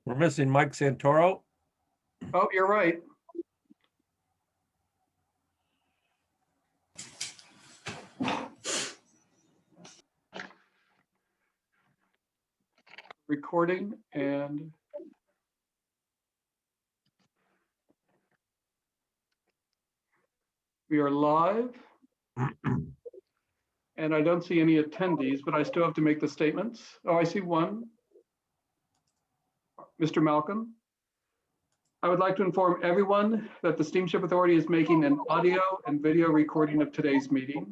We're missing Mike Santoro. Oh, you're right. Recording and we are live. And I don't see any attendees, but I still have to make the statements. Oh, I see one. Mr. Malcolm. I would like to inform everyone that the Steamship Authority is making an audio and video recording of today's meeting.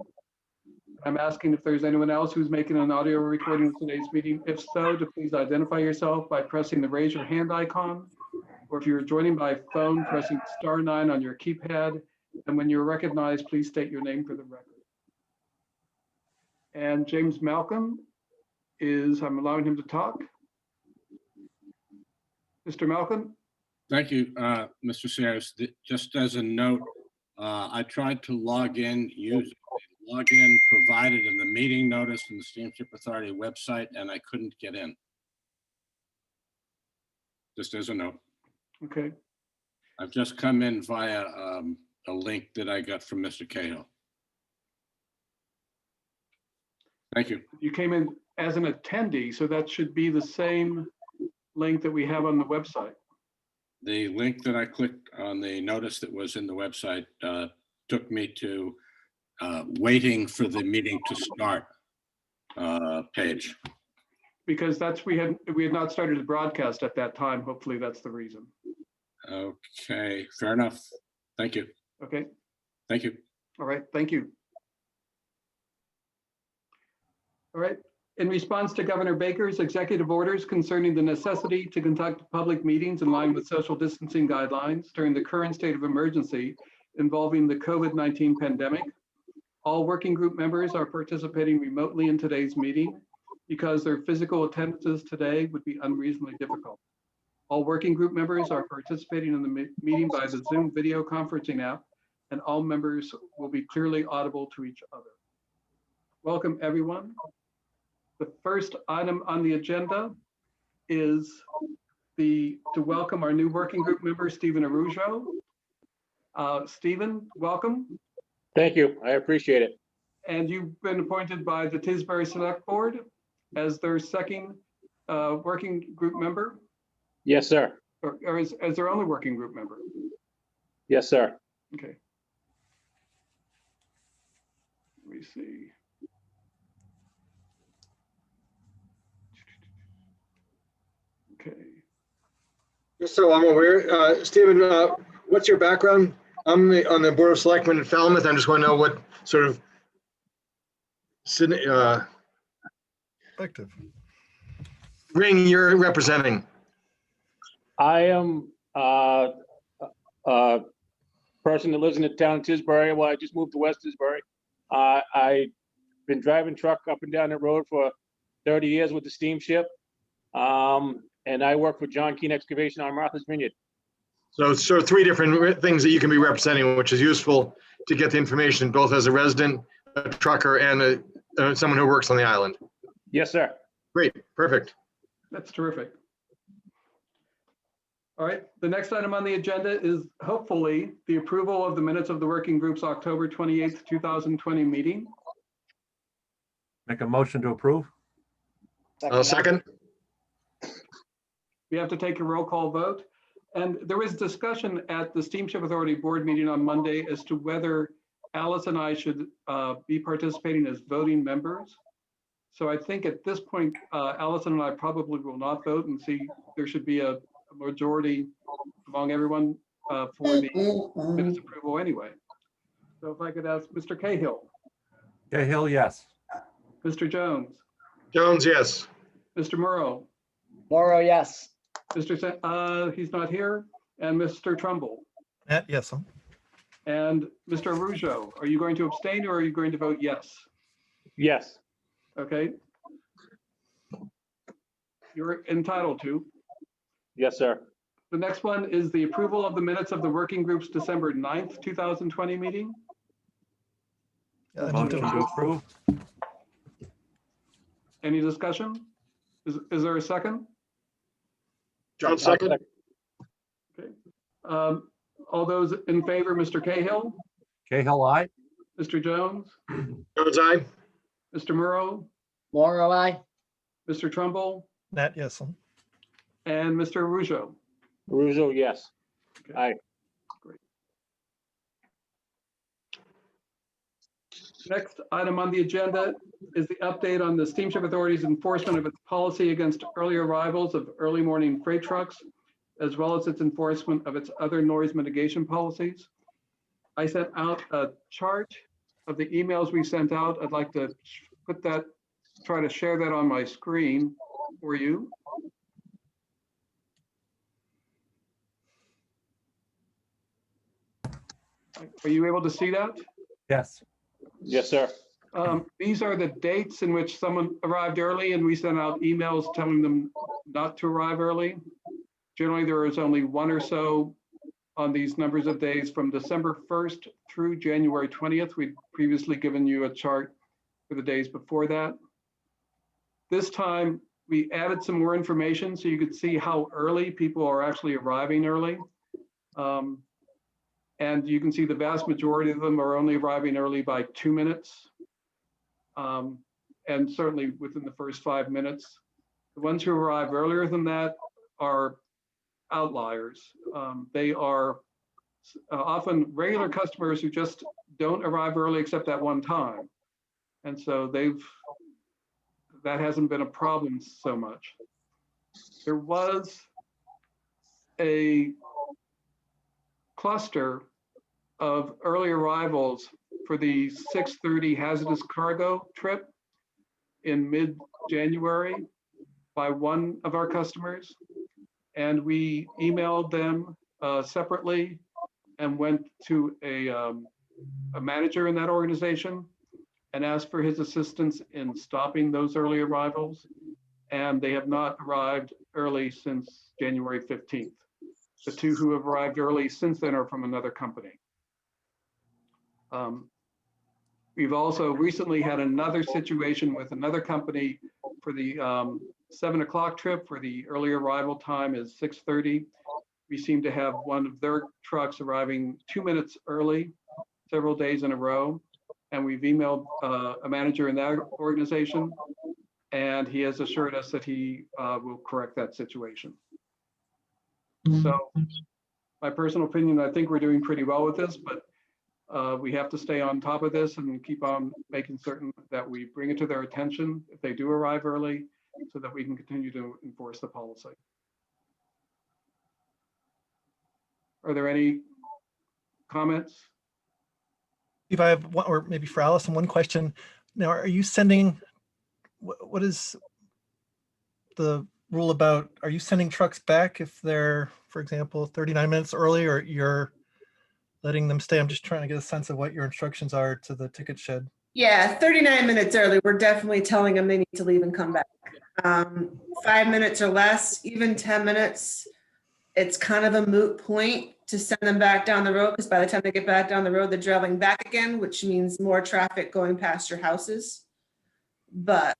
I'm asking if there's anyone else who's making an audio recording of today's meeting. If so, to please identify yourself by pressing the raise your hand icon, or if you're joining by phone, pressing *9 on your keypad. And when you're recognized, please state your name for the record. And James Malcolm I'm allowing him to talk. Mr. Malcolm? Thank you, Mr. Sayers. Just as a note, I tried to log in using the login provided in the meeting notice in the Steamship Authority website, and I couldn't get in. Just as a note. Okay. I've just come in via a link that I got from Mr. Cahill. Thank you. You came in as an attendee, so that should be the same link that we have on the website. The link that I clicked on the notice that was in the website took me to waiting for the meeting to start page. Because we had not started the broadcast at that time. Hopefully that's the reason. Okay, fair enough. Thank you. Okay. Thank you. All right, thank you. All right, in response to Governor Baker's executive orders concerning the necessity to conduct public meetings in line with social distancing guidelines during the current state of emergency involving the COVID-19 pandemic, all working group members are participating remotely in today's meeting because their physical attendances today would be unreasonably difficult. All working group members are participating in the meeting by the Zoom video conferencing app, and all members will be clearly audible to each other. Welcome, everyone. The first item on the agenda is to welcome our new working group member, Stephen Arujo. Stephen, welcome. Thank you. I appreciate it. And you've been appointed by the Tisbury Select Board as their second working group member? Yes, sir. Or as their only working group member? Yes, sir. Okay. Let me see. Okay. Just so I'm aware, Stephen, what's your background? I'm on the Board of Selectmen in Falmouth. I just want to know what sort of Effective. ring you're representing. I am a person that lives in the town of Tisbury. Well, I just moved to West Tisbury. I've been driving truck up and down the road for 30 years with the steamship. And I work for John Keane Excavation on Martha's Vineyard. So it's sort of three different things that you can be representing, which is useful to get the information both as a resident, a trucker, and someone who works on the island. Yes, sir. Great, perfect. That's terrific. All right, the next item on the agenda is hopefully the approval of the minutes of the working group's October 28th, 2020 meeting. Make a motion to approve. Second. We have to take a roll call vote. And there was discussion at the Steamship Authority board meeting on Monday as to whether Alice and I should be participating as voting members. So I think at this point, Allison and I probably will not vote and see there should be a majority among everyone for the minutes approval anyway. So if I could ask Mr. Cahill. Cahill, yes. Mr. Jones. Jones, yes. Mr. Morrow. Morrow, yes. He's not here. And Mr. Trumbull. Yes. And Mr. Arujo, are you going to abstain or are you going to vote yes? Yes. Okay. You're entitled to. Yes, sir. The next one is the approval of the minutes of the working group's December 9th, 2020 meeting. Motion to approve. Any discussion? Is there a second? John second. Okay. All those in favor, Mr. Cahill, Cahill, aye. Mr. Jones, Jones, aye. Mr. Murrow, Morrow, I. Mr. Trumbull, Nat, yes. and Mr. Russo. Russo, yes. Aye. Next item on the agenda is the update on the Steamship Authority's enforcement of its policy against early arrivals of early morning freight trucks, as well as its enforcement of its other noise mitigation policies. I sent out a chart of the emails we sent out. I'd like to try to share that on my screen for you. Are you able to see that? Yes. Yes, sir. These are the dates in which someone arrived early and we sent out emails telling them not to arrive early. Generally, there is only one or so on these numbers of days from December 1st through January 20th. We'd previously given you a chart for the days before that. This time, we added some more information so you could see how early people are actually arriving early. And you can see the vast majority of them are only arriving early by 2 minutes. And certainly within the first 5 minutes. The ones who arrive earlier than that are outliers. They are often regular customers who just don't arrive early except that one time. And so that hasn't been a problem so much. There was a cluster of early arrivals for the 6:30 hazardous cargo trip in mid-January by one of our customers. And we emailed them separately and went to a manager in that organization and asked for his assistance in stopping those early arrivals. And they have not arrived early since January 15th. The two who have arrived early since then are from another company. We've also recently had another situation with another company for the 7 o'clock trip, where the early arrival time is 6:30. We seem to have one of their trucks arriving 2 minutes early, several days in a row. And we've emailed a manager in that organization, and he has assured us that he will correct that situation. So my personal opinion, I think we're doing pretty well with this, but we have to stay on top of this and keep on making certain that we bring it to their attention if they do arrive early, so that we can continue to enforce the policy. Are there any comments? If I have one, or maybe for Allison, one question. Now, are you sending, what is the rule about, are you sending trucks back if they're, for example, 39 minutes early, or you're letting them stay? I'm just trying to get a sense of what your instructions are to the ticket shed. Yeah, 39 minutes early, we're definitely telling them they need to leave and come back. 5 minutes or less, even 10 minutes, it's kind of a moot point to send them back down the road, because by the time they get back down the road, they're traveling back again, which means more traffic going past your houses. But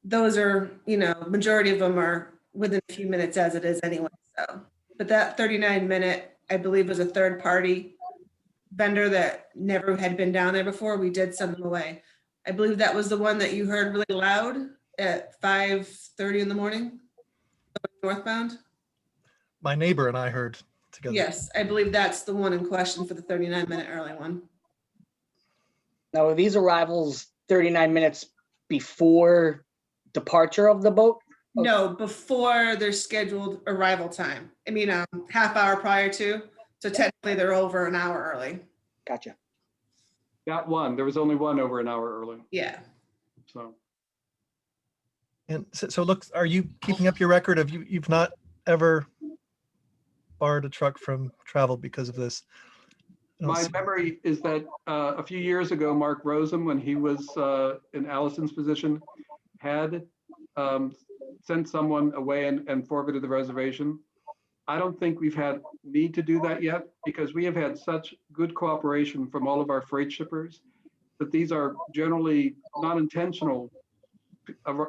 those are, majority of them are within a few minutes as it is anyway. So, but that 39-minute, I believe, was a third party vendor that never had been down there before. We did send them away. I believe that was the one that you heard really loud at 5:30 in the morning, northbound. My neighbor and I heard together. Yes, I believe that's the one in question for the 39-minute early one. Now, are these arrivals 39 minutes before departure of the boat? No, before their scheduled arrival time. I mean, half hour prior to. So technically they're over an hour early. Gotcha. Got one. There was only one over an hour early. Yeah. So And so look, are you keeping up your record of you've not ever barred a truck from travel because of this? my memory is that a few years ago, Mark Rosen, when he was in Allison's position, had sent someone away and forwarded the reservation. I don't think we've had need to do that yet, because we have had such good cooperation from all of our freight shippers that these are generally not intentional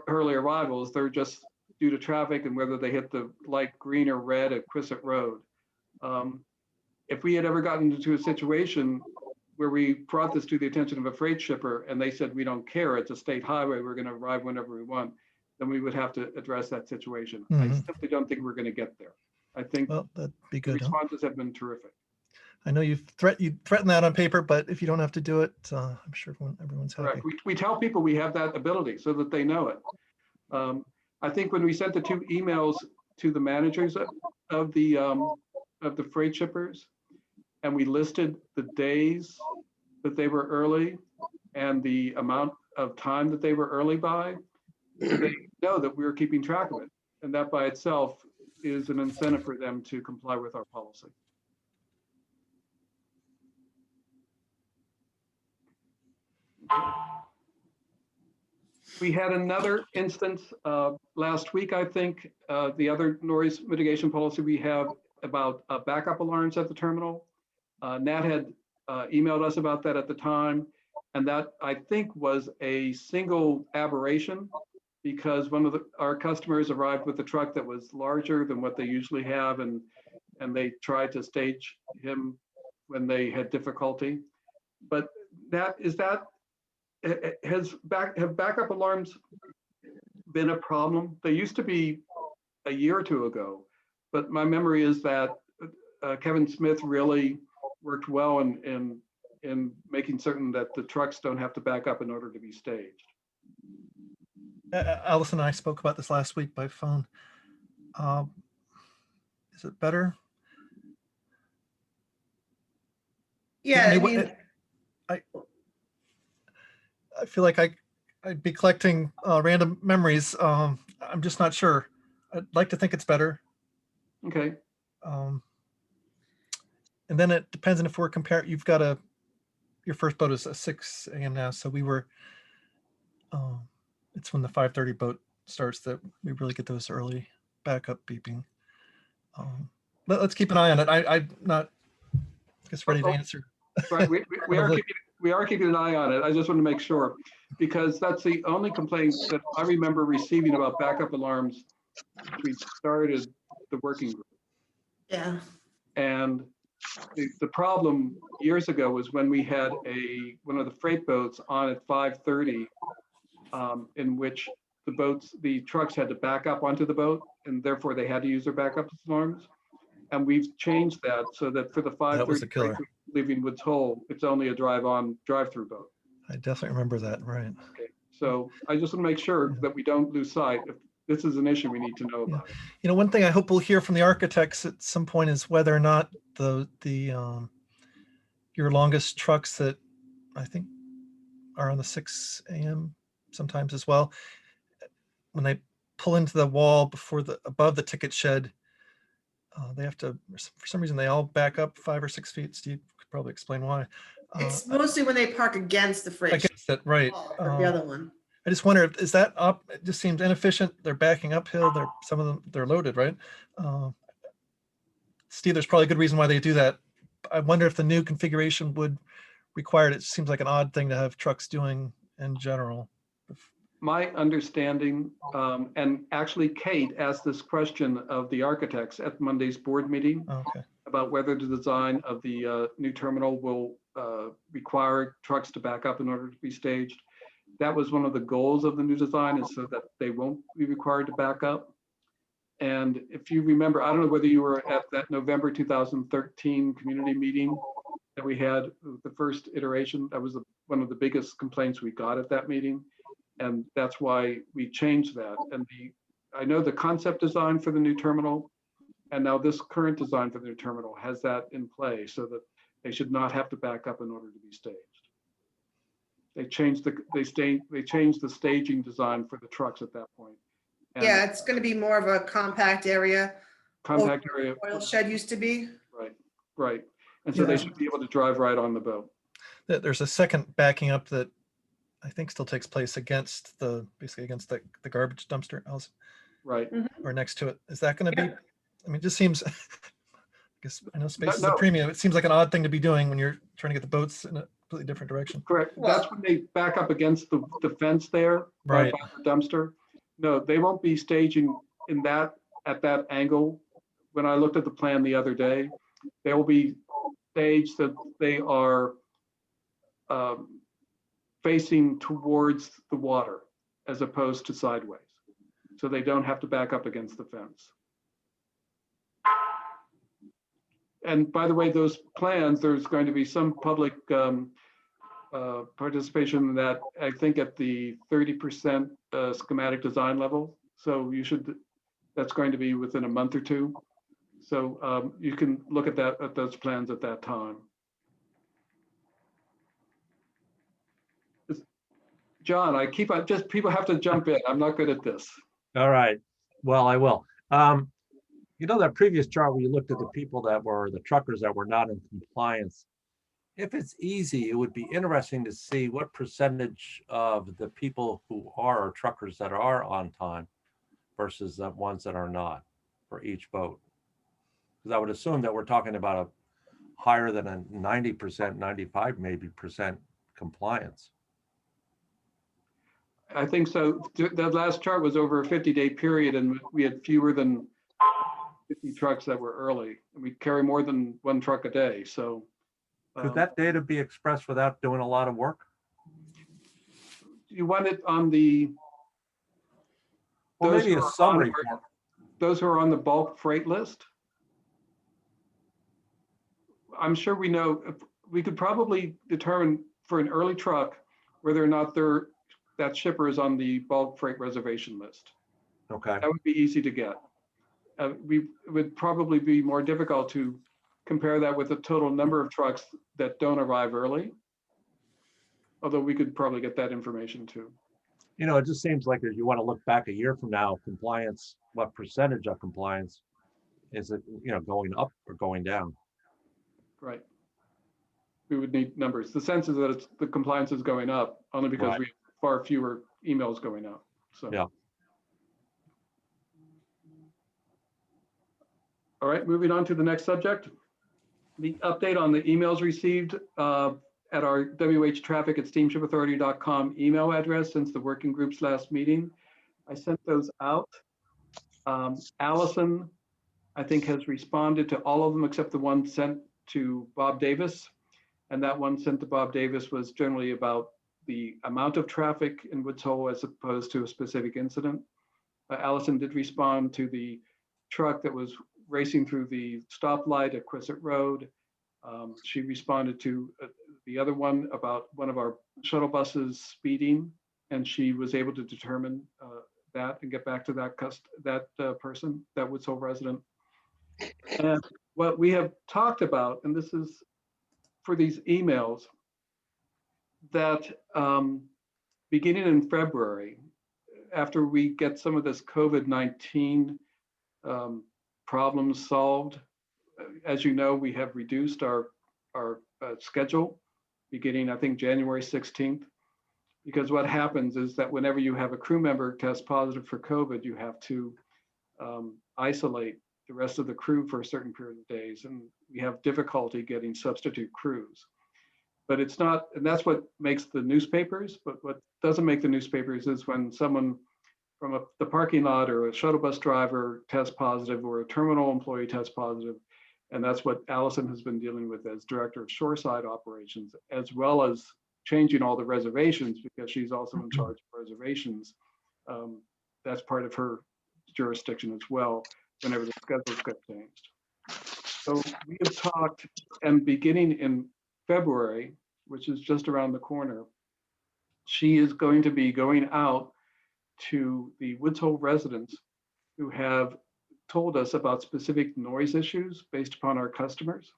early arrivals. They're just due to traffic and whether they hit the light green or red at Quissett Road. If we had ever gotten into a situation where we brought this to the attention of a freight shipper and they said, we don't care, it's a state highway, we're going to arrive whenever we want, then we would have to address that situation. I Mhm. simply don't think we're going to get there. I think Well, that'd be the good. Huh? responses have been terrific. I know you threaten that on paper, but if you don't have to do it, I'm sure everyone's happy. Correct. We tell people we have that ability so that they know it. I think when we sent the 2 emails to the managers of the freight shippers, and we listed the days that they were early and the amount of time that they were early by, they know that we were keeping track of it. And that by itself is an incentive for them to comply with our policy. We had another instance last week, I think, the other noise mitigation policy we have about backup alarms at the terminal. Nat had emailed us about that at the time, and that I think was a single aberration because one of our customers arrived with a truck that was larger than what they usually have, and they tried to stage him when they had difficulty. But have backup alarms been a problem? They used to be a year or 2 ago, but my memory is that Kevin Smith really worked well in making certain that the trucks don't have to back up in order to be staged. Allison and I spoke about this last week by phone. Is it better? Yeah, I mean, mean, I feel like I'd be collecting random memories. I'm just not sure. I'd like to think it's better. Okay. And then it depends on if we're comparing. You've got your first boat is a 6 a.m. now, so we were. It's when the 5:30 boat starts that we really get those early backup beeping. Let's keep an eye on it. I'm not, I guess, ready to answer. Right. We are keeping an eye on it. I just want to make sure, because that's the only complaint that I remember receiving about backup alarms since we started the working group. yeah. And the problem years ago was when we had one of the freight boats on at 5:30, in which the trucks had to back up onto the boat, and therefore they had to use their backup alarms. And we've changed that so that for the 5:30 freight leaving Woods Hole, it's only a drive-through boat. I definitely remember that, right? Okay. So I just want to make sure that we don't lose sight. If this is an issue, we need to know about it. You know, one thing I hope we'll hear from the architects at some point is whether or not your longest trucks that I think are on the 6 a.m. sometimes as well, when they pull into the wall above the ticket shed, they have to, for some reason, they all back up 5 or 6 feet. Steve could probably explain why. It's mostly when they park against the freight. Against it, right? Or the other one. I just wonder, is that up? It just seems inefficient. They're backing uphill. Some of them, they're loaded, right? Steve, there's probably a good reason why they do that. I wonder if the new configuration would require it. It seems like an odd thing to have trucks doing in general. My understanding, and actually Kate asked this question of the architects at Monday's board meeting about whether the design of the new terminal will require trucks to back up in order to be staged. That was one of the goals of the new design, is so that they won't be required to back up. And if you remember, I don't know whether you were at that November 2013 community meeting that we had, the first iteration. That was one of the biggest complaints we got at that meeting. And that's why we changed that. And I know the concept design for the new terminal, and now this current design for the new terminal has that in play, so that they should not have to back up in order to be staged. They changed the staging design for the trucks at that point. And yeah, it's going to be more of a compact area. Compact area. Oil shed used to be. Right. And so they should be able to drive right on the boat. There's a second backing up that I think still takes place basically against the garbage dumpster, Right. or next to it. Is that going to be? I mean, it just seems. I guess I know space is a premium. It seems like an odd thing to be doing when you're trying to get the boats in a completely different direction. Correct. That's when they back up against the fence there, right by the dumpster. No, they won't be staging at that angle, when I looked at the plan the other day, they will be staged that they are facing towards the water as opposed to sideways. So they don't have to back up against the fence. And by the way, those plans, there's going to be some public participation in that, I think at the 30% schematic design level. So that's going to be within a month or two. So you can look at those plans at that time. John, people have to jump in. I'm not good at this. All right. Well, I will. You know, that previous chart where you looked at the people that were the truckers that were not in compliance. If it's easy, it would be interesting to see what percentage of the people who are truckers that are on time versus the ones that are not for each boat. Because I would assume that we're talking about a higher than a 90%, 95 maybe percent compliance. I think so. That last chart was over a 50-day period, and we had fewer than 50 trucks that were early. And we carry more than one truck a day. So could that data be expressed without doing a lot of work? You want it on the Well, maybe a summary. Those who are on the bulk freight list. I'm sure we know, we could probably determine for an early truck whether or not that shipper is on the bulk freight reservation list. Okay. That would be easy to get. It would probably be more difficult to compare that with the total number of trucks that don't arrive early. Although we could probably get that information too. You know, it just seems like if you want to look back a year from now, compliance, what percentage of compliance is it, you know, going up or going down? Right. We would need numbers. The sense is that the compliance is going up only because Right. we have far fewer emails going out. So. Yeah. All right, moving on to the next subject. The update on the emails received at our whtraffic@steamshipauthority.com email address since the working group's last meeting. I sent those out. Allison, I think, has responded to all of them except the one sent to Bob Davis. And that one sent to Bob Davis was generally about the amount of traffic in Woods Hole as opposed to a specific incident. Allison did respond to the truck that was racing through the stoplight at Quissett Road. She responded to the other one about one of our shuttle buses speeding, and she was able to determine that and get back to that person, that Woods Hole resident. And what we have talked about, and this is for these emails, that beginning in February, after we get some of this COVID-19 problems solved, as you know, we have reduced our schedule beginning, I think, January 16th, because what happens is that whenever you have a crew member test positive for COVID, you have to isolate the rest of the crew for a certain period of days, and we have difficulty getting substitute crews. But it's not, and that's what makes the newspapers, but what doesn't make the newspapers is when someone from the parking lot or a shuttle bus driver tests positive or a terminal employee tests positive. And that's what Allison has been dealing with as director of shoreside operations, as well as changing all the reservations because she's also in charge of reservations. That's part of her jurisdiction as well, whenever the schedules get changed. So we have talked, and beginning in February, which is just around the corner, she is going to be going out to the Woods Hole residents who have told us about specific noise issues based upon our customers.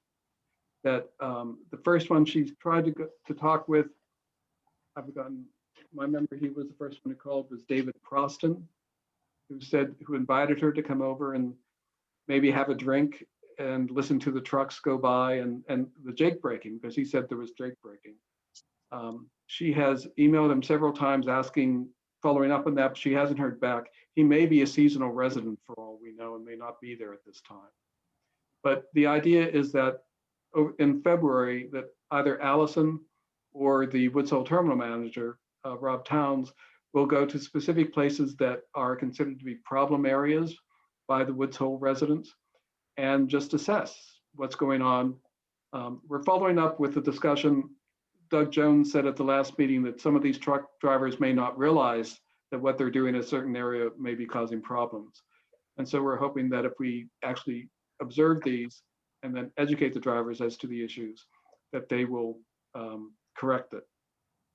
That the first one she's tried to talk with, I've forgotten my member, he was the first one who called, was David Proston, who invited her to come over and maybe have a drink and listen to the trucks go by and the jake braking, because he said there was jake braking. She has emailed him several times asking, following up on that, but she hasn't heard back. He may be a seasonal resident for all we know and may not be there at this time. But the idea is that in February, that either Allison or the Woods Hole terminal manager, Rob Towns, we'll go to specific places that are considered to be problem areas by the Woods Hole residents and just assess what's going on. We're following up with the discussion. Doug Jones said at the last meeting that some of these truck drivers may not realize that what they're doing in a certain area may be causing problems. And so we're hoping that if we actually observe these and then educate the drivers as to the issues, that they will correct it.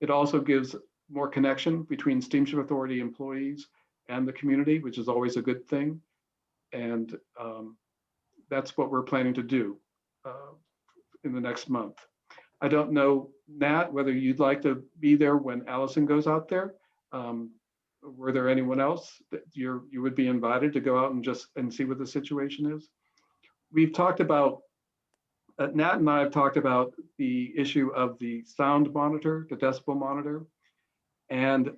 It also gives more connection between Steamship Authority employees and the community, which is always a good thing. And that's what we're planning to do in the next month. I don't know, Nat, whether you'd like to be there when Allison goes out there. Were there anyone else that you would be invited to go out and see what the situation is? We've talked about, Nat and I have talked about the issue of the sound monitor, the decibel monitor. And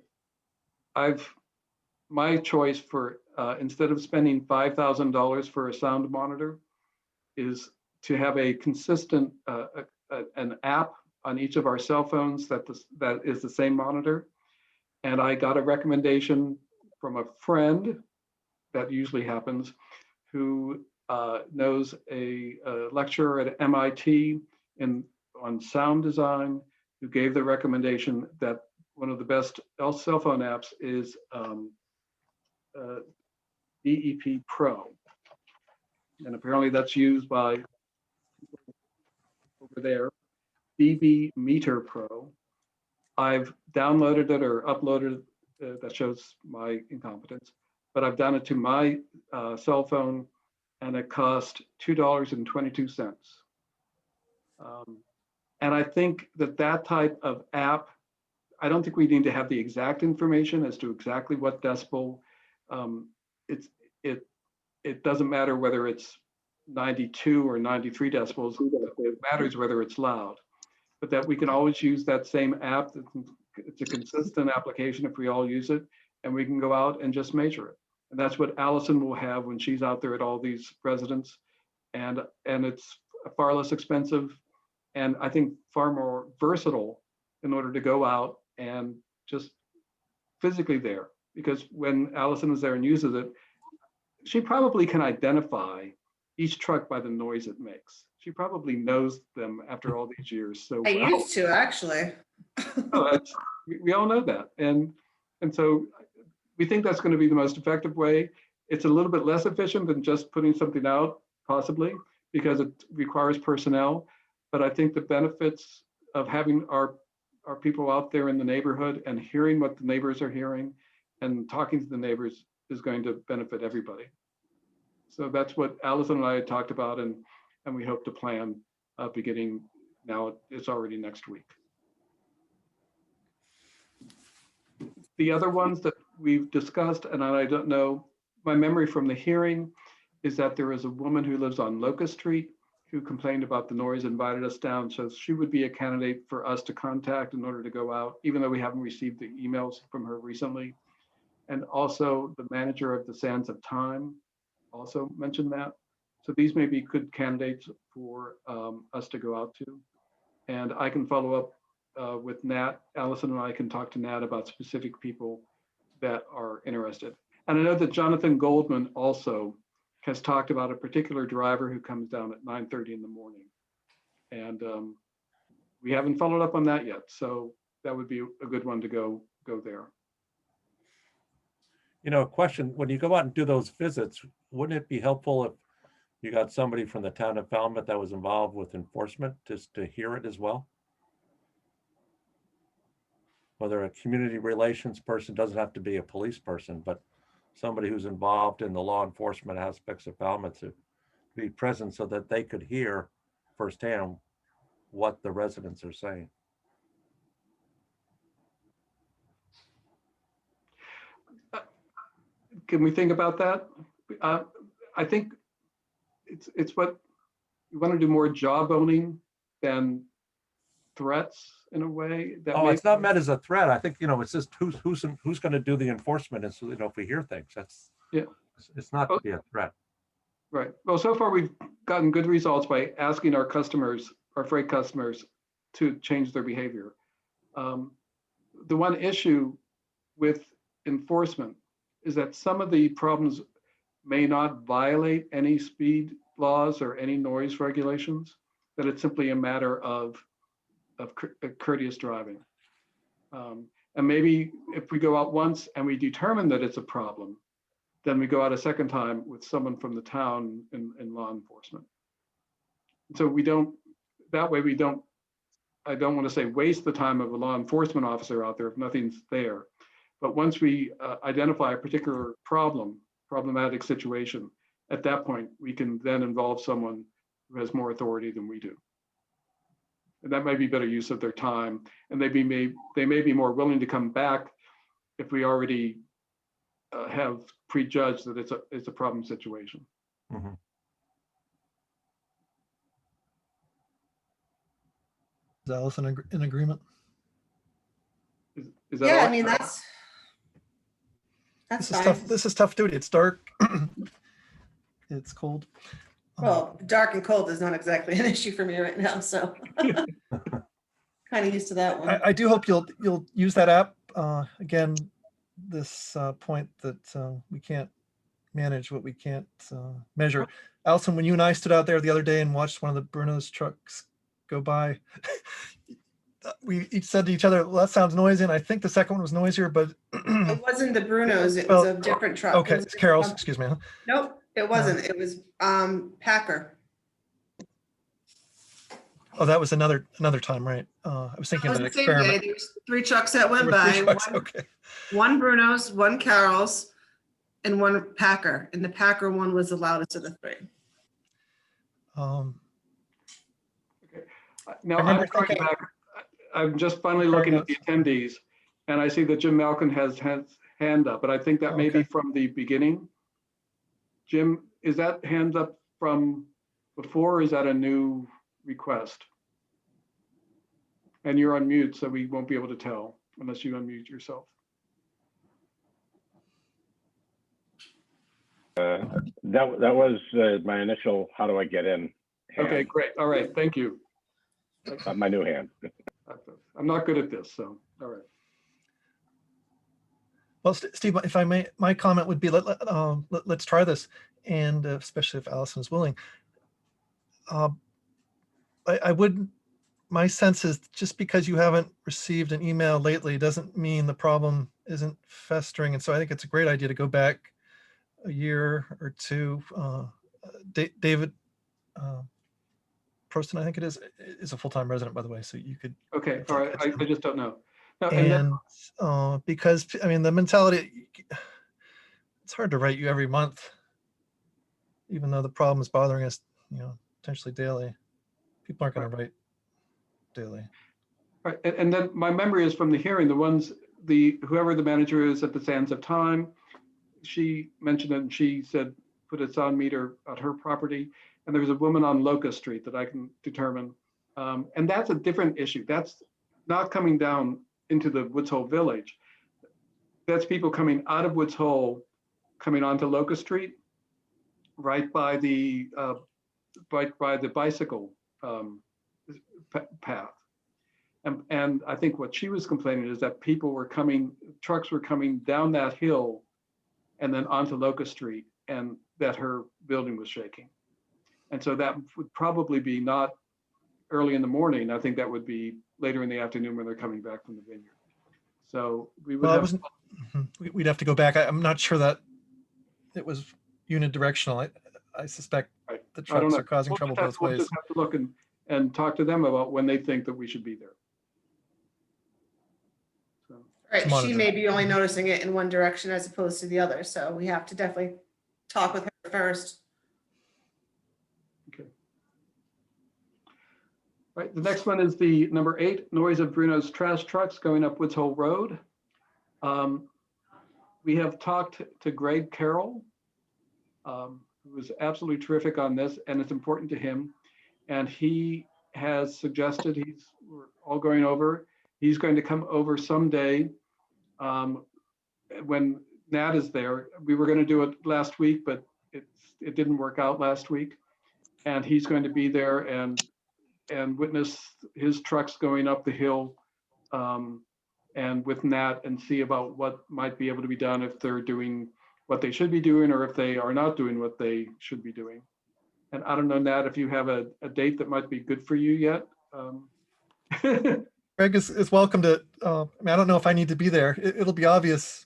my choice for, instead of spending $5,000 for a sound monitor, is to have a consistent, an app on each of our cell phones that is the same monitor. And I got a recommendation from a friend, that usually happens, who knows a lecturer at MIT on sound design, who gave the recommendation that one of the best cell phone apps is DEP Pro. And apparently that's used by over there, DB Meter Pro. I've downloaded it or uploaded it, that shows my incompetence, but I've done it to my cell phone and it cost $2.22. And I think that type of app, I don't think we need to have the exact information as to exactly what decibel. It doesn't matter whether it's 92 or 93 decibels. It matters whether it's loud. But that we can always use that same app. It's a consistent application if we all use it, and we can go out and just measure it. And that's what Allison will have when she's out there at all these residents. And it's far less expensive, and I think far more versatile in order to go out and just physically there. Because when Allison is there and uses it, she probably can identify each truck by the noise it makes. She probably knows them after all these years. So I used to, actually. We all know that. And so we think that's going to be the most effective way. It's a little bit less efficient than just putting something out, possibly, because it requires personnel. But I think the benefits of having our people out there in the neighborhood and hearing what the neighbors are hearing and talking to the neighbors is going to benefit everybody. So that's what Allison and I had talked about, and we hope to plan beginning now. It's already next week. The other ones that we've discussed, and I don't know, my memory from the hearing is that there is a woman who lives on Locust Street who complained about the noise, invited us down. So she would be a candidate for us to contact in order to go out, even though we haven't received the emails from her recently. And also the manager of the Sands of Time also mentioned that. So these may be good candidates for us to go out to. And I can follow up with Nat. Allison and I can talk to Nat about specific people that are interested. And I know that Jonathan Goldman also has talked about a particular driver who comes down at 9:30 in the morning. And we haven't followed up on that yet. So that would be a good one to go there. You know, a question, when you go out and do those visits, wouldn't it be helpful if you got somebody from the town of Falmouth that was involved with enforcement just to hear it as well? Whether a community relations person, doesn't have to be a police person, but somebody who's involved in the law enforcement aspects of Falmouth to be present so that they could hear firsthand what the residents are saying. Can we think about that? I think it's what you want to do, more job owning than threats in a way. That Oh, it's not meant as a threat. I think, you know, it's just who's going to do the enforcement. And so, you know, if we hear things, that's, yeah, it's not to be a threat. Right. Well, so far we've gotten good results by asking our customers, our freight customers, to change their behavior. The one issue with enforcement is that some of the problems may not violate any speed laws or any noise regulations, that it's simply a matter of courteous driving. And maybe if we go out once and we determine that it's a problem, then we go out a second time with someone from the town in law enforcement. So we don't, that way we don't, I don't want to say waste the time of a law enforcement officer out there if nothing's there. But once we identify a particular problematic situation, at that point, we can then involve someone who has more authority than we do. And that might be better use of their time. And they may be more willing to come back if we already have prejudged that it's a problem situation. Mhm. Is Allison in agreement? Is that Yeah, all I right? mean, that's This is fine. tough. This is tough duty. It's dark. It's cold. Well, dark and cold is not exactly an issue for me right now, so kind of used to that one. I do hope you'll use that app. Again, this point that we can't manage what we can't measure. Allison, when you and I stood out there the other day and watched one of the Bruno's trucks go by, we each said to each other, well, that sounds noisy. And I think the second one was noisier, but It wasn't the Brunos, it was a different truck. It okay, was it's Carol's, excuse me. Huh? Nope, it wasn't. It was Packer. Oh, that was another time, right? I was thinking It of was that the same day. experiment. There was 3 trucks that There went were by. 3 trucks, okay. One Bruno's, one Carol's, and one Packer. And the Packer one was the loudest of the 3. Now, I remember I'm going thinking- back, I'm just finally looking at the attendees, and I see that Jim Malkin has hand up, but I think that may be Okay. from the beginning. Jim, is that hand up from before, or is that a new request? And you're on mute, so we won't be able to tell unless you unmute yourself. That was my initial, how do I get in? hand. Okay, great. All right, thank you. My new hand. I'm not good at this, so, all right. Well, Steve, if I may, my comment would be, let's try this. And especially if Allison is willing. I wouldn't, my sense is just because you haven't received an email lately doesn't mean the problem isn't festering. And so I think it's a great idea to go back a year or two. David Proston, I think it is a full-time resident, by the way, so you could. Okay, all right, I just don't know. No, and then, And because, I mean, the mentality, it's hard to write you every month, even though the problem is bothering us, potentially daily. People aren't going to write daily. right, and then my memory is from the hearing, whoever the manager is at the Sands of Time, she mentioned it and she said, put a sound meter at her property. And there was a woman on Locust Street that I can determine. And that's a different issue. That's not coming down into the Woods Hole Village. That's people coming out of Woods Hole, coming onto Locust Street, right by the bicycle path. And I think what she was complaining is that trucks were coming down that hill and then onto Locust Street, and that her building was shaking. And so that would probably be not early in the morning. I think that would be later in the afternoon when they're coming back from the vineyard. So we would have. We'd have to go back. I'm not sure that it was unidirectional. I suspect Right. the I don't trucks know. are causing We'll trouble just have- both we'll ways. just have to look and talk to them about when they think that we should be there. So, Right, she monitor. may be only noticing it in one direction as opposed to the other, so we have to definitely talk with her first. okay. Right, the next one is the number 8, noise of Bruno's trash trucks going up Woods Hole Road. We have talked to Greg Carroll, who was absolutely terrific on this, and it's important to him. And he has suggested we're all going over. He's going to come over someday when Nat is there. We were going to do it last week, but it didn't work out last week. And he's going to be there and witness his trucks going up the hill and with Nat and see about what might be able to be done if they're doing what they should be doing or if they are not doing what they should be doing. And I don't know, Nat, if you have a date that might be good for you yet. Greg is welcome to, I mean, I don't know if I need to be there. It'll be obvious.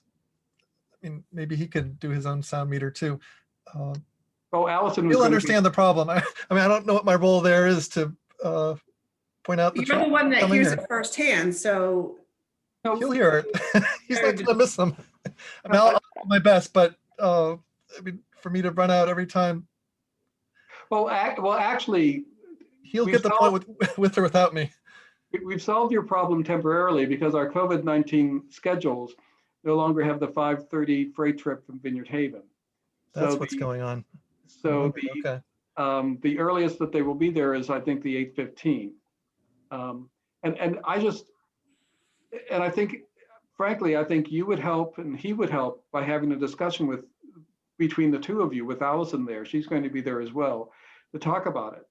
I mean, maybe he could do his own sound meter too. Oh, Allison was He'll gonna be- understand the problem. I mean, I don't know what my role there is to point out the You're the one that coming hears here. it firsthand, so He'll hear it. He's not gonna miss them. I mean, I'll do my best, but I mean, for me to run out every time, Well, actually, he'll We've get the point with or without me. we've solved your problem temporarily because our COVID-19 schedules no longer have the 5:30 freight trip from Vineyard Haven. That's So what's the- going on. So Okay. the earliest that they will be there is, I think, the 8:15. And I think, frankly, I think you would help and he would help by having a discussion between the two of you, with Allison there. She's going to be there as well to talk about it.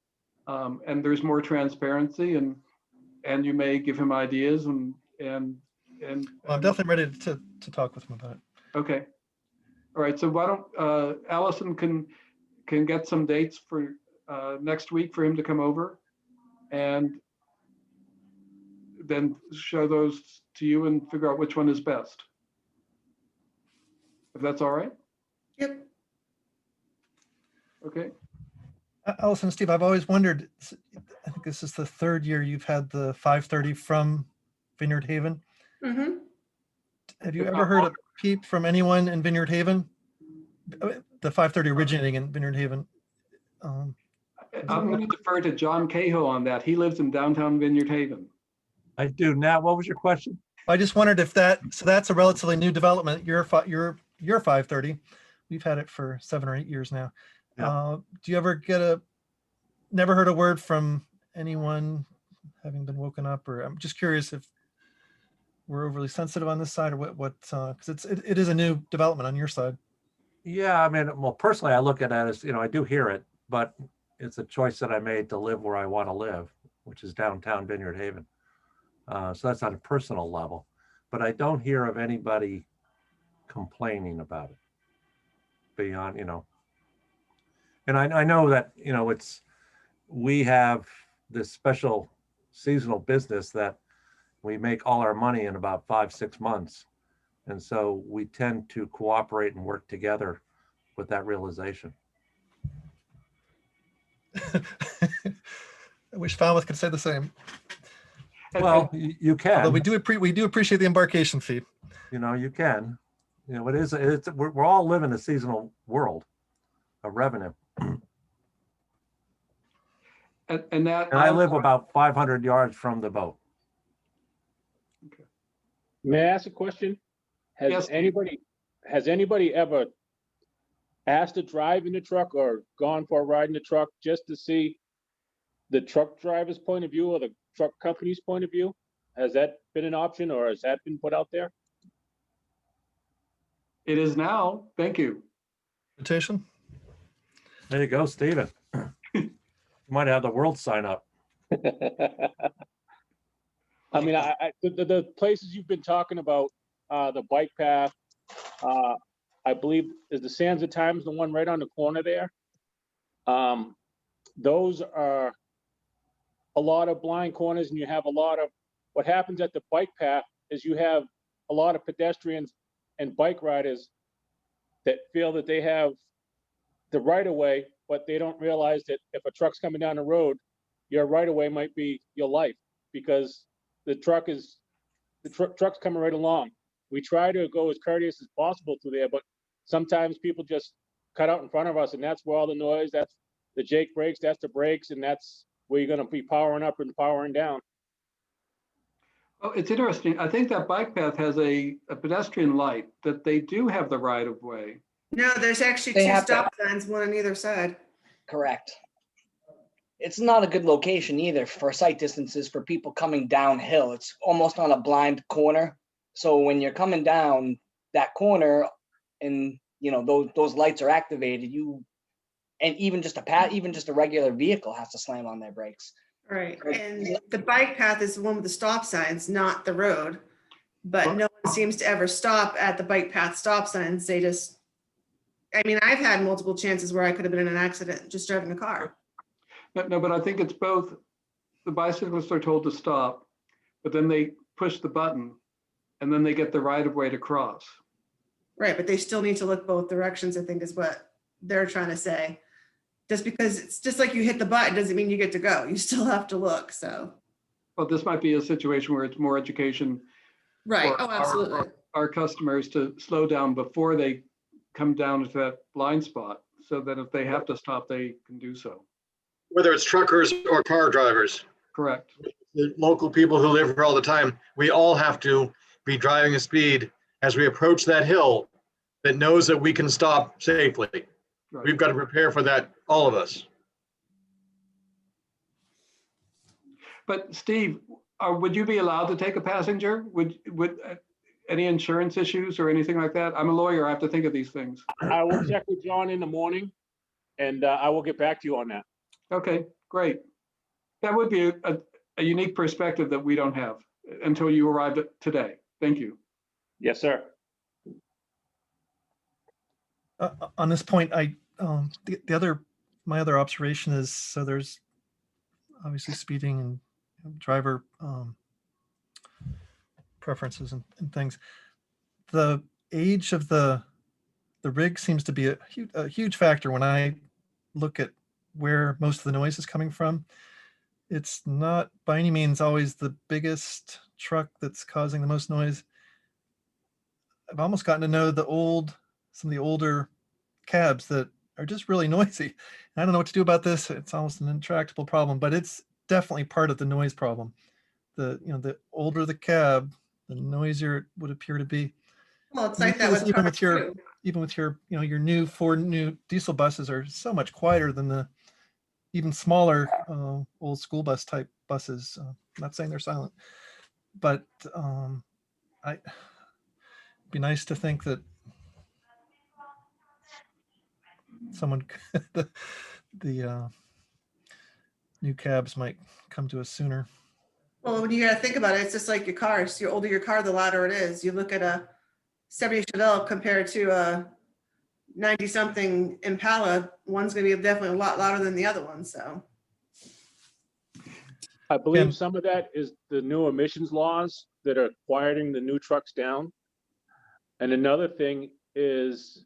And there's more transparency and you may give him ideas and. Well, I'm definitely ready to talk with him about it. Okay. All right. So why don't Allison can get some dates for next week for him to come over and then show those to you and figure out which one is best. If that's all right? yep. Okay. Allison and Steve, I've always wondered, I think this is the third year you've had the 5:30 from Vineyard Haven. Mm-hmm. Have you ever heard a peep from anyone in Vineyard Haven? The 5:30 originating in Vineyard Haven. I'm going to defer to John Cahill on that. He lives in downtown Vineyard Haven. I do. Nat, what was your question? I just wondered if that's a relatively new development. Your 5:30. We've had it for 7 or 8 years now. Yeah. Do you ever never heard a word from anyone having been woken up, or I'm just curious if we're overly sensitive on this side or what, because it is a new development on your side. Yeah, I mean, well, personally, I look at it as, I do hear it, but it's a choice that I made to live where I want to live, which is downtown Vineyard Haven. So that's on a personal level, but I don't hear of anybody complaining about it beyond, and I know that, we have this special seasonal business that we make all our money in about 5-6 months. And so we tend to cooperate and work together with that realization. I wish Falmouth could say the same. Well, you can. Although we do appreciate the embarkation fee. You can. We're all living a seasonal world of revenue. And that. And I live about 500 yards from the boat. May I ask a question? Yes. Has anybody ever asked to drive in the truck or gone for a ride in the truck just to see the truck driver's point of view or the truck company's point of view? Has that been an option or has that been put out there? It is now. Thank you. Invitation? There you go, Stephen. You might have the world sign up. I mean, the places you've been talking about, the bike path, I believe is the Sands of Times, the one right on the corner there. Those are a lot of blind corners, and you have a lot of, what happens at the bike path is you have a lot of pedestrians and bike riders that feel that they have the right of way, but they don't realize that if a truck's coming down the road, your right of way might be your life, because the truck's coming right along. We try to go as courteous as possible through there, but sometimes people just cut out in front of us, and that's where all the noise, that's the Jake brakes, that's the brakes, and that's where you're gonna be powering up and powering down. Oh, it's interesting. I think that bike path has a pedestrian light that they do have the right of way. No, there's actually They 2 have to- stop signs, one on either side. Correct. It's not a good location either for sight distances for people coming downhill. It's almost on a blind corner. So when you're coming down that corner and those lights are activated, and even just a regular vehicle has to slam on their brakes. Right, and the bike path is the one with the stop signs, not the road. But no one seems to ever stop at the bike path stop signs. They just, I mean, I've had multiple chances where I could have been in an accident just driving a car. No, but I think it's both. The bicyclists are told to stop, but then they push the button and then they get the right of way to cross. Right, but they still need to look both directions, I think is what they're trying to say. Just because it's just like you hit the button doesn't mean you get to go. You still have to look, so. Well, this might be a situation where it's more education Right, for oh, absolutely. our customers to slow down before they come down to that blind spot, so that if they have to stop, they can do so. Whether it's truckers or car drivers, Correct. the local people who live here all the time, we all have to be driving a speed as we approach that hill that knows that we can stop safely. Right. We've got to prepare for that, all of us. But Steve, would you be allowed to take a passenger? Would any insurance issues or anything like that? I'm a lawyer. I have to think of these things. I will check with John in the morning and I will get back to you on that. Okay, great. That would be a unique perspective that we don't have until you arrived today. Thank you. Yes, sir. On this point, my other observation is, so there's obviously speeding and driver preferences and things. The age of the rig seems to be a huge factor when I look at where most of the noise is coming from. It's not by any means always the biggest truck that's causing the most noise. I've almost gotten to know some of the older cabs that are just really noisy. I don't know what to do about this. It's almost an intractable problem, but it's definitely part of the noise problem. The older the cab, the noisier it would appear to be. Well, it's like that with even cars too. with your Ford new diesel buses are so much quieter than the even smaller old school bus type buses. I'm not saying they're silent, but it'd be nice to think that someone the new cabs might come to us sooner. Well, when you gotta think about it, it's just like your cars. The older your car, the louder it is. You look at a 70 Chevelle compared to a 90-something Impala, one's gonna be definitely a lot louder than the other one, so. I believe Ken? some of that is the new emissions laws that are quieting the new trucks down. And another thing is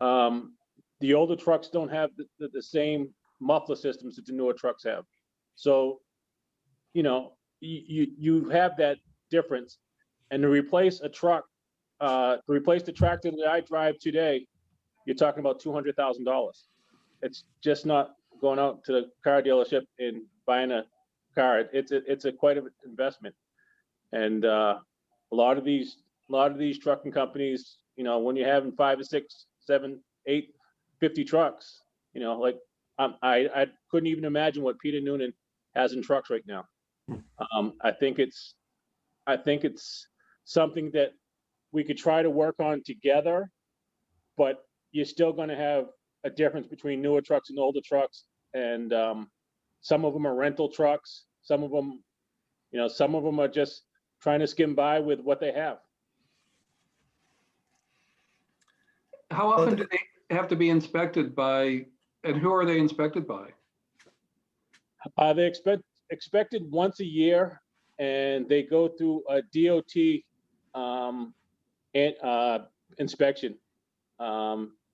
the older trucks don't have the same muffler systems that the newer trucks have. So, you have that difference. And to replace a truck, to replace the tractor that I drive today, you're talking about $200,000. It's just not going out to the car dealership and buying a car. It's a quite an investment. And a lot of these trucking companies, when you're having 5 or 6, 7, 8, 50 trucks, I couldn't even imagine what Peter Noonan has in trucks right now. I think it's something that we could try to work on together, but you're still going to have a difference between newer trucks and older trucks. And some of them are rental trucks. Some of them are just trying to skim by with what they have. How often do they have to be inspected by, and who are they inspected by? They expected once a year, and they go through a DOT inspection.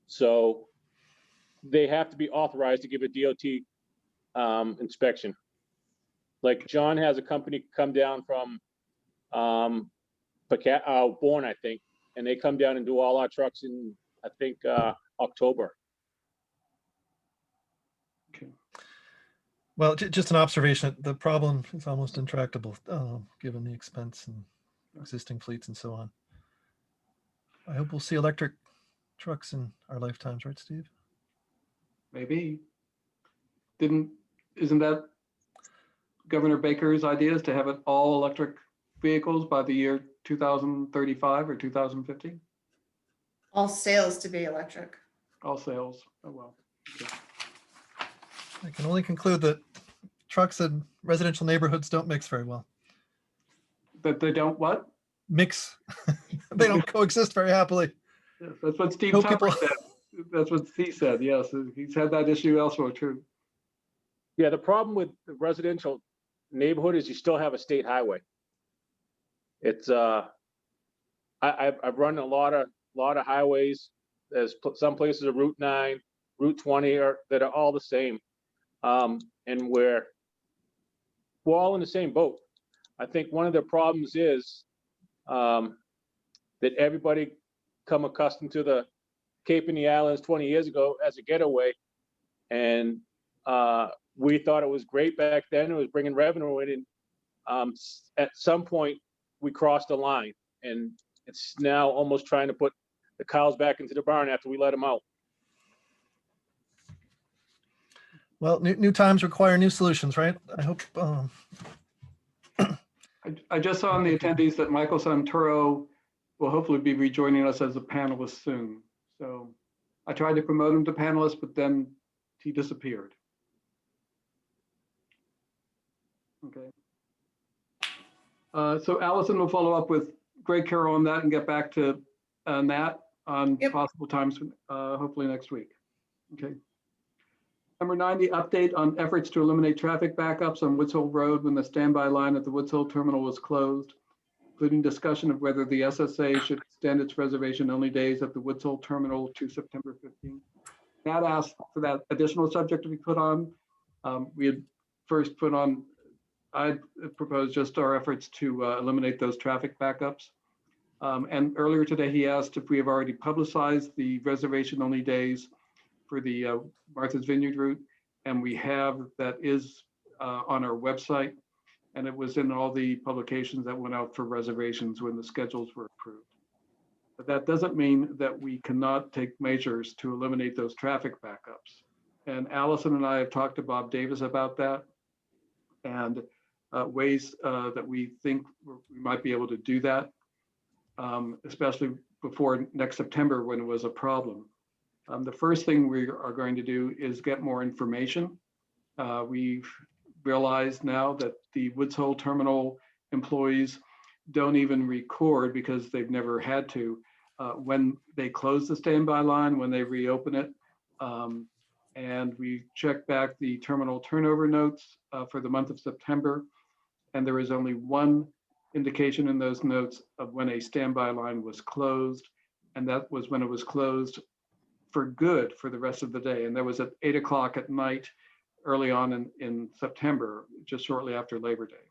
So they have to be authorized to give a DOT inspection. Like John has a company come down from Bourne, I think, and they come down and do all our trucks in, I think, October. Okay. Well, just an observation. The problem is almost intractable, given the expense and existing fleets and so on. I hope we'll see electric trucks in our lifetimes, right, Steve? Maybe. Isn't that Governor Baker's idea, is to have it all electric vehicles by the year 2035 or 2050? All sales to be electric. All sales. Oh, well. Okay. I can only conclude that trucks in residential neighborhoods don't mix very well. But they don't what? mix. They don't coexist very happily. Yes, that's what Steve No Tupper people- said. That's what he said. Yes, he's had that issue elsewhere too. Yeah, the problem with the residential neighborhood is you still have a state highway. It's, I've run a lot of highways. There's some places are Route 9, Route 20 that are all the same. And we're all in the same boat. I think one of the problems is that everybody come accustomed to the Cape and the Islands 20 years ago as a getaway. And we thought it was great back then. It was bringing revenue in. And at some point, we crossed the line. And it's now almost trying to put the cows back into the barn after we let them out. Well, new times require new solutions, right? I hope. I just saw in the attendees that Michael Santoro will hopefully be rejoining us as a panelist soon. So I tried to promote him to panelist, but then he disappeared. Okay. So Allison will follow up with Greg Carroll on that and get back to Nat on Yep. possible times, hopefully next week. Okay. Number 9, the update on efforts to eliminate traffic backups on Woods Hole Road when the standby line at the Woods Hole terminal was closed, including discussion of whether the SSA should extend its reservation-only days at the Woods Hole terminal to September 15th. Nat asked for that additional subject to be put on. We had first put on, I proposed just our efforts to eliminate those traffic backups. And earlier today, he asked if we have already publicized the reservation-only days for the Martha's Vineyard route, and we have. That is on our website, and it was in all the publications that went out for reservations when the schedules were approved. But that doesn't mean that we cannot take measures to eliminate those traffic backups. And Allison and I have talked to Bob Davis about that, and ways that we think we might be able to do that, especially before next September when it was a problem. The first thing we are going to do is get more information. We've realized now that the Woods Hole terminal employees don't even record, because they've never had to, when they close the standby line, when they reopen it. And we checked back the terminal turnover notes for the month of September, and there is only one indication in those notes of when a standby line was closed, and that was when it was closed for good for the rest of the day. And that was at 8 o'clock at night, early on in September, just shortly after Labor Day.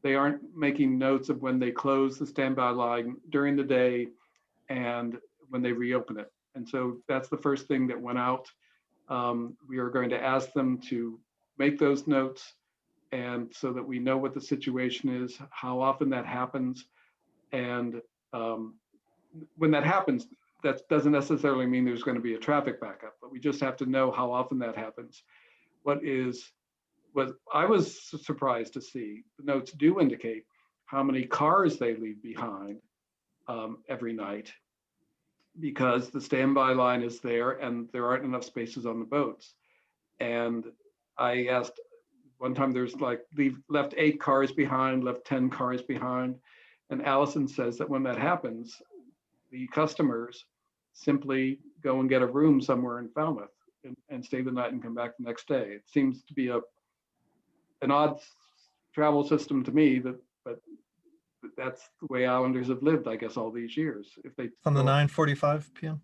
They aren't making notes of when they close the standby line during the day and when they reopen it. And so that's the first thing that went out. We are going to ask them to make those notes, and so that we know what the situation is, how often that happens. And when that happens, that doesn't necessarily mean there's going to be a traffic backup, but we just have to know how often that happens. What I was surprised to see, the notes do indicate how many cars they leave behind every night, because the standby line is there and there aren't enough spaces on the boats. And I asked one time, there's like, left 8 cars behind, left 10 cars behind. And Allison says that when that happens, the customers simply go and get a room somewhere in Falmouth and stay the night and come back the next day. It seems to be an odd travel system to me, but that's the way Islanders have lived, I guess, all these years. If they On the 9:45 p.m.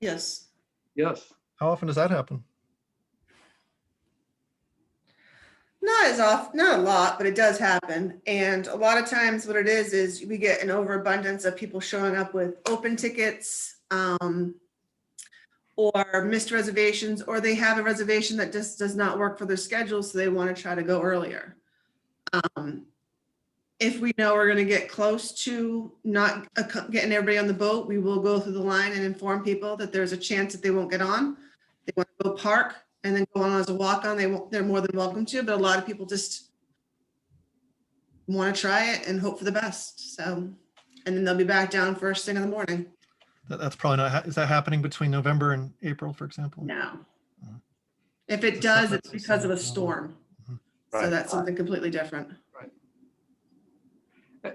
Yes. Yes. How often does that happen? Not a lot, but it does happen. And a lot of times what it is we get an overabundance of people showing up with open tickets, or missed reservations, or they have a reservation that just does not work for their schedule, so they want to try to go earlier. If we know we're going to get close to not getting everybody on the boat, we will go through the line and inform people that there's a chance that they won't get on. They want to go park and then go on as a walk-on. They're more than welcome to, but a lot of people just want to try it and hope for the best. So, and then they'll be back down first thing in the morning. That's probably not. Is that happening between November and April, for example? No. If it does, it's because of a storm. So Right. that's something completely different.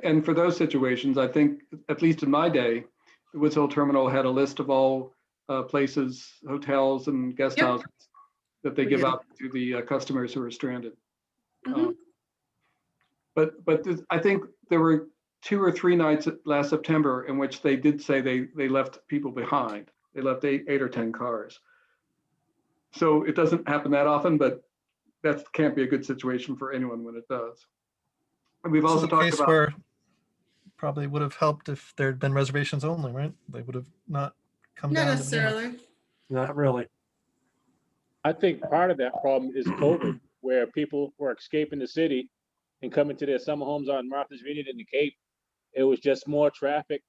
And for those situations, I think, at least in my day, the Woods Hole Terminal had a list of all places, hotels and guest Yep. houses that they We give did. out to the customers who are stranded. Mhm. I think there were 2 or 3 nights last September in which they did say they left people behind. They left 8 or 10 cars. So it doesn't happen that often, but that can't be a good situation for anyone when it does. And we've This is also a talked case about, where probably would have helped if there'd been reservations only, right? They would have not come Not down. to begin with. necessarily. Not really. I think part of that problem is COVID, where people were escaping the city and coming to their summer homes on Martha's Vineyard in the Cape. It was just more traffic.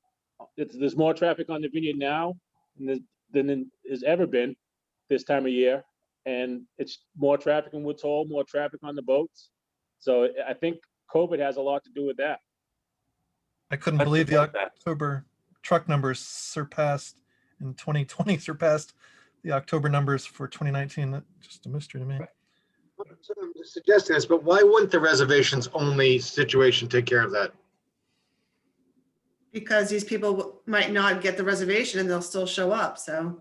There's more traffic on the vineyard now than has ever been this time of year. And it's more traffic in Woods Hole, more traffic on the boats. So I think COVID has a lot to do with that. I couldn't I believe the support that. October truck numbers surpassed in 2020 surpassed the October numbers for 2019. That's just a mystery to me. I'm suggesting this, but why wouldn't the reservations only situation take care of that? Because these people might not get the reservation and they'll still show up. So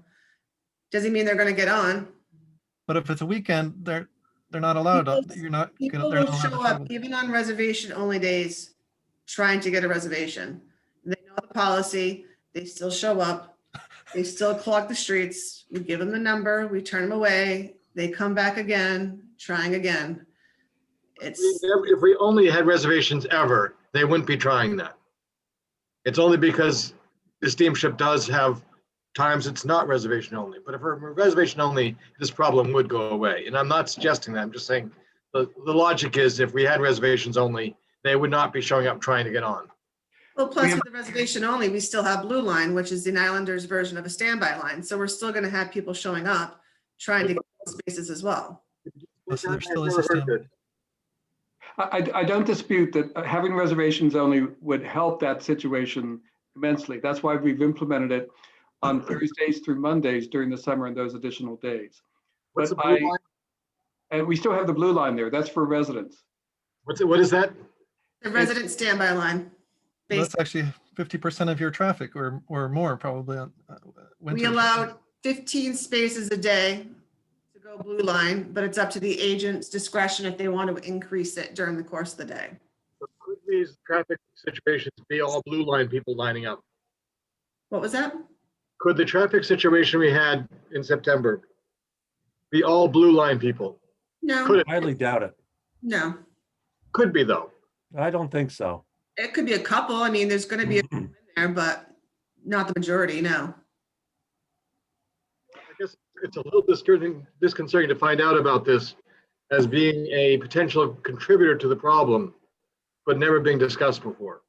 doesn't mean they're going to get on. But if it's a weekend, they're not allowed. You're not. People They're will not allowed to show up travel. even on reservation only days, trying to get a reservation. They know the policy. They still show up. They still clog the streets. We give them the number. We turn them away. They come back again, trying again. It's If we only had reservations ever, they wouldn't be trying that. It's only because the steamship does have times it's not reservation only. But if we're reservation only, this problem would go away. And I'm not suggesting that. I'm just saying the logic is if we had reservations only, they would not be showing up trying to get on. well, plus with the reservation only, we still have Blue Line, which is the Islanders version of a standby line. So we're still going to have people showing up, trying to get spaces as well. So there still I've is a never heard standby. this. I don't dispute that having reservations only would help that situation immensely. That's why we've implemented it on Thursdays through Mondays during the summer and those additional days. What's the But blue line? and we still have the blue line there. That's for residents. What is that? The resident standby line. Well, that's actually 50% of your traffic or more probably on We winter. allowed 15 spaces a day to go Blue Line, but it's up to the agent's discretion if they want to increase it during the course of the day. Could these traffic situations be all blue line people lining up? What was that? Could the traffic situation we had in September be all blue line people? No, Could it? Highly doubt it. no. Could be though. I don't think so. It could be a couple. I mean, there's going to be a few in there, but not the majority, no. I guess it's a little disconcerting to find out about this as being a potential contributor to the problem, but never being discussed before.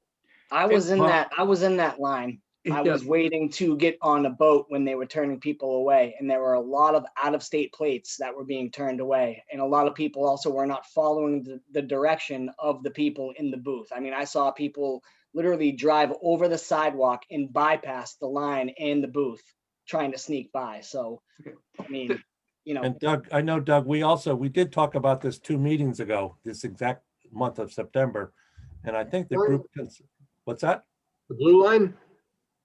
I was in Well- that line. I Yeah. was waiting to get on a boat when they were turning people away, and there were a lot of out-of-state plates that were being turned away, and a lot of people also were not following the direction of the people in the booth. I mean, I saw people literally drive over the sidewalk and bypass the line and the booth trying to sneak by. So, Okay. I mean, you know, And Doug, I know Doug, we did talk about this 2 meetings ago, this exact month of September. And I think the group, what's that? The blue line?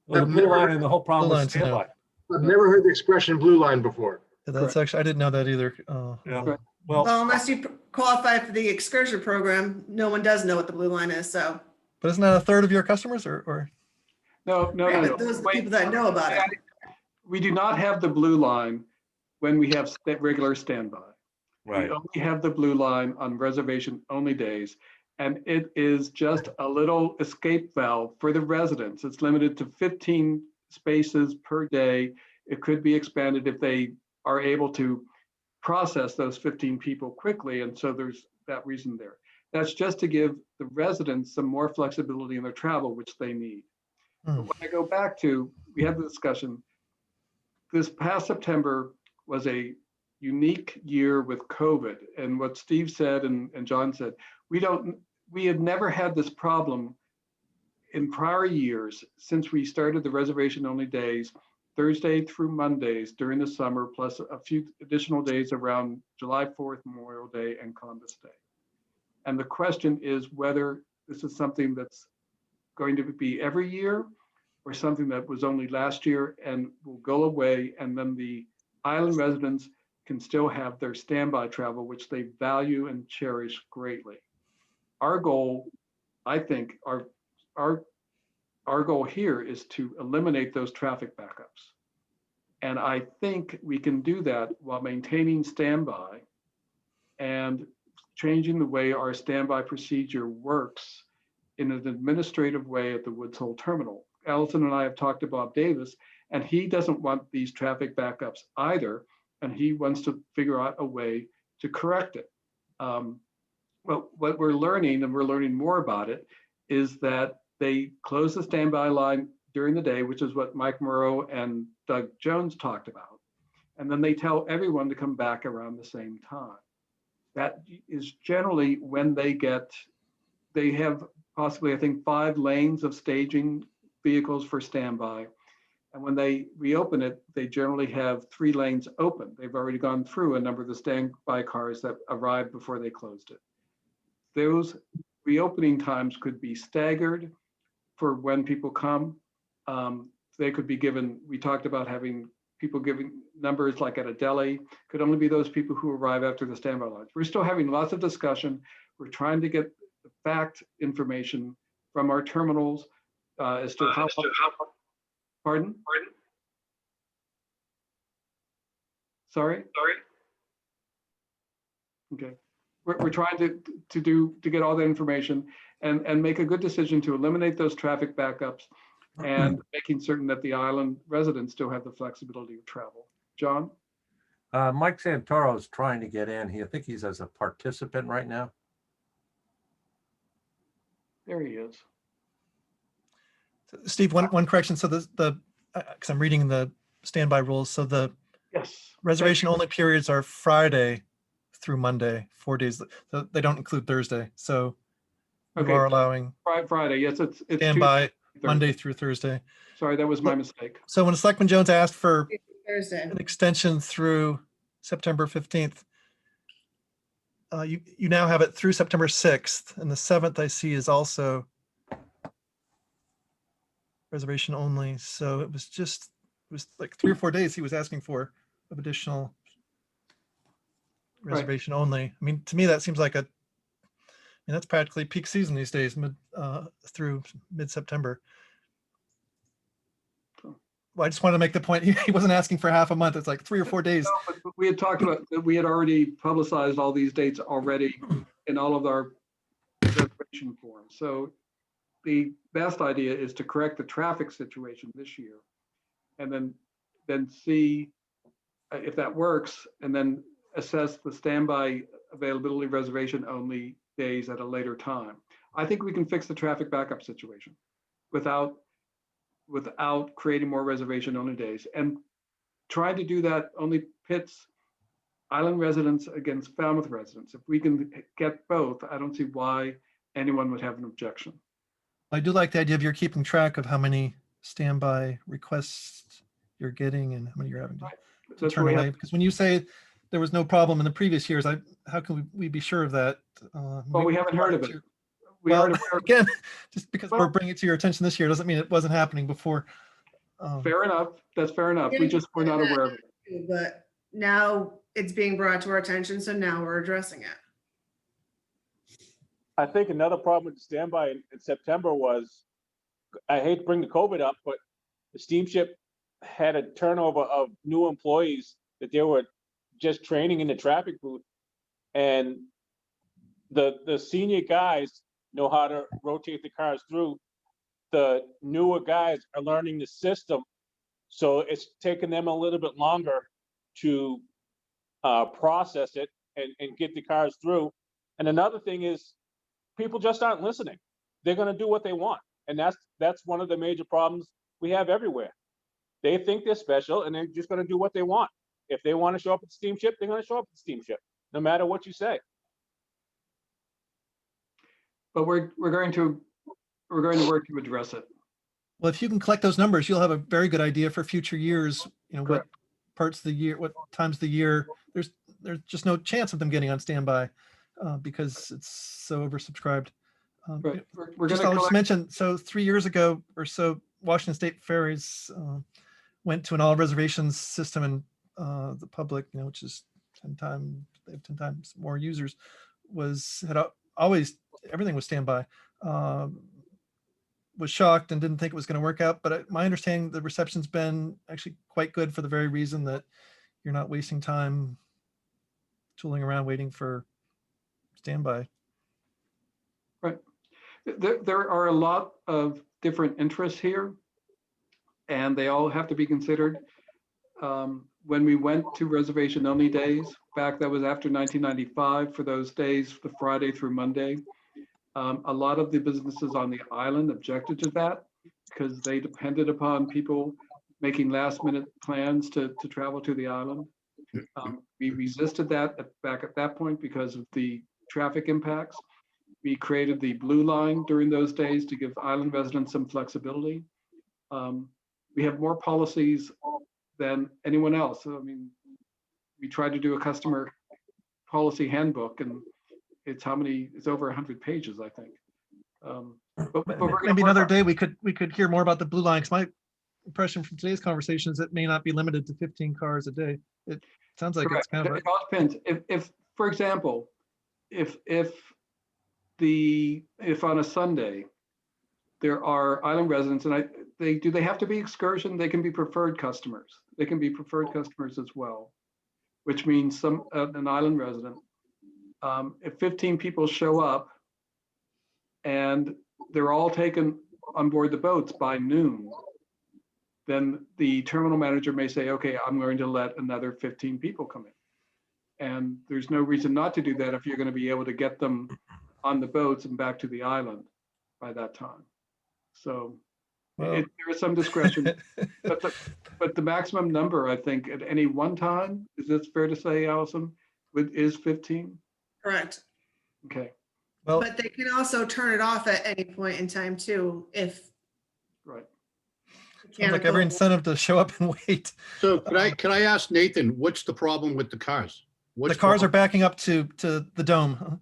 Well, the I've blue never- line and the whole problem Blue with line's, you know. standby. I've never heard the expression blue line before. That's actually, I didn't know that either. Yeah. Right. Well, Well, unless you qualify for the excursion program, no one does know what the Blue Line is, so. But isn't that a third of your customers or? No. But those are the people that know about it. We do not have the blue line when we have regular standby. right. We only have the blue line on reservation only days. And it is just a little escape valve for the residents. It's limited to 15 spaces per day. It could be expanded if they are able to process those 15 people quickly. And so there's that reason there. That's just to give the residents some more flexibility in their travel, which they need. But when I go back to, we had the discussion, this past September was a unique year with COVID. And what Steve said and John said, we had never had this problem in prior years since we started the reservation only days, Thursday through Mondays during the summer, plus a few additional days around July 4th, Memorial Day and Columbus Day. And the question is whether this is something that's going to be every year or something that was only last year and will go away. And then the island residents can still have their standby travel, which they value and cherish greatly. Our goal, I think, our goal here is to eliminate those traffic backups. And I think we can do that while maintaining standby and changing the way our standby procedure works in an administrative way at the Woods Hole Terminal. Allison and I have talked to Bob Davis, and he doesn't want these traffic backups either, and he wants to figure out a way to correct it. Well, what we're learning, and we're learning more about it, is that they close the standby line during the day, which is what Mike Morrow and Doug Jones talked about. And then they tell everyone to come back around the same time. That is generally when they have possibly, I think, 5 lanes of staging vehicles for standby. And when they reopen it, they generally have 3 lanes open. They've already gone through a number of the standby cars that arrived before they closed it. Those reopening times could be staggered for when people come. They could be given, we talked about having people giving numbers like at a deli, could only be those people who arrive after the standby lines. We're still having lots of discussion. We're trying to get the fact information from our terminals as to how, pardon? Sorry? Okay. We're trying to get all the information and make a good decision to eliminate those traffic backups and making certain that the island residents still have the flexibility of travel. John? Mike Santoro is trying to get in. I think he's as a participant right now. There he is. Steve, one correction. So because I'm reading the standby rules. So the Yes. reservation only periods are Friday through Monday, 4 days. They don't include Thursday. So we Okay. are allowing Friday. Yes, it's standby Tuesday, Monday through Thursday. Sorry, that was my mistake. So when Selectman Jones asked for Thursday. an extension through September 15th, you now have it through September 6th, and the 7th I see is also reservation only. So it was like 3 or 4 days he was asking for of additional reservation only. I mean, to me, that seems like that's practically peak season these days, through mid-September. Well, I just wanted to make the point, he wasn't asking for half a month. It's like 3 or 4 days. No, but we had talked about that. We had already publicized all these dates already in all of our reservation forms. So the best idea is to correct the traffic situation this year and then see if that works and then assess the standby availability reservation only days at a later time. I think we can fix the traffic backup situation without creating more reservation only days. And trying to do that only pits island residents against Falmouth residents. If we can get both, I don't see why anyone would have an objection. I do like the idea of you're keeping track of how many standby requests you're getting and how many you're having to That's turn what we away. have. Because when you say there was no problem in the previous years, how can we be sure of that? Well, we haven't heard of it. We Well, aren't aware of it. again, just because Well- we're bringing it to your attention this year doesn't mean it wasn't happening before. Fair enough. That's fair enough. We just were not aware of it. But now it's being brought to our attention, so now we're addressing it. I think another problem with the standby in September was, I hate to bring the COVID up, but the steamship had a turnover of new employees that they were just training in the traffic booth. And the senior guys know how to rotate the cars through. The newer guys are learning the system. So it's taken them a little bit longer to process it and get the cars through. And another thing is, people just aren't listening. They're going to do what they want. And that's one of the major problems we have everywhere. They think they're special and they're just going to do what they want. If they want to show up at the steamship, they're going to show up at the steamship, no matter what you say. But we're going to work to address it. Well, if you can collect those numbers, you'll have a very good idea for future years, what Correct. parts of the year, what times of the year, there's just no chance of them getting on standby because it's so oversubscribed. Right. We're Just going I'll to just collect, mention, so 3 years ago or so, Washington State Ferries went to an all reservations system, and the public, which is 10 times, they have 10 times more users, always, everything was standby. Was shocked and didn't think it was going to work out, but my understanding, the reception's been actually quite good for the very reason that you're not wasting time tooling around waiting for standby. there are a lot of different interests here, and they all have to be considered. When we went to reservation only days, back that was after 1995, for those days, the Friday through Monday, a lot of the businesses on the island objected to that because they depended upon people making last minute plans to travel to the island. We resisted that back at that point because of the traffic impacts. We created the blue line during those days to give island residents some flexibility. We have more policies than anyone else. I mean, we tried to do a customer policy handbook, and it's over 100 pages, I think. But we're gonna Maybe work another on- day we could hear more about the blue line, because my impression from today's conversation is it may not be limited to 15 cars a day. It sounds like it's Correct. kind of It all depends. If, for example, if on a Sunday, there are island residents, and they have to be excursion? They can be preferred customers. They can be preferred customers as well, which means an island resident. If 15 people show up and they're all taken on board the boats by noon, then the terminal manager may say, okay, I'm going to let another 15 people come in. And there's no reason not to do that if you're going to be able to get them on the boats and back to the island by that time. So Well. there is some discretion, but the maximum number, I think, at any one time, is this fair to say, Allison, is 15? Correct. Okay, Well, But they can also turn it off at any point in time too, if. right. sounds like every incentive to show up and wait. So could I ask Nathan, what's the problem with the cars? The cars are backing up to the dome,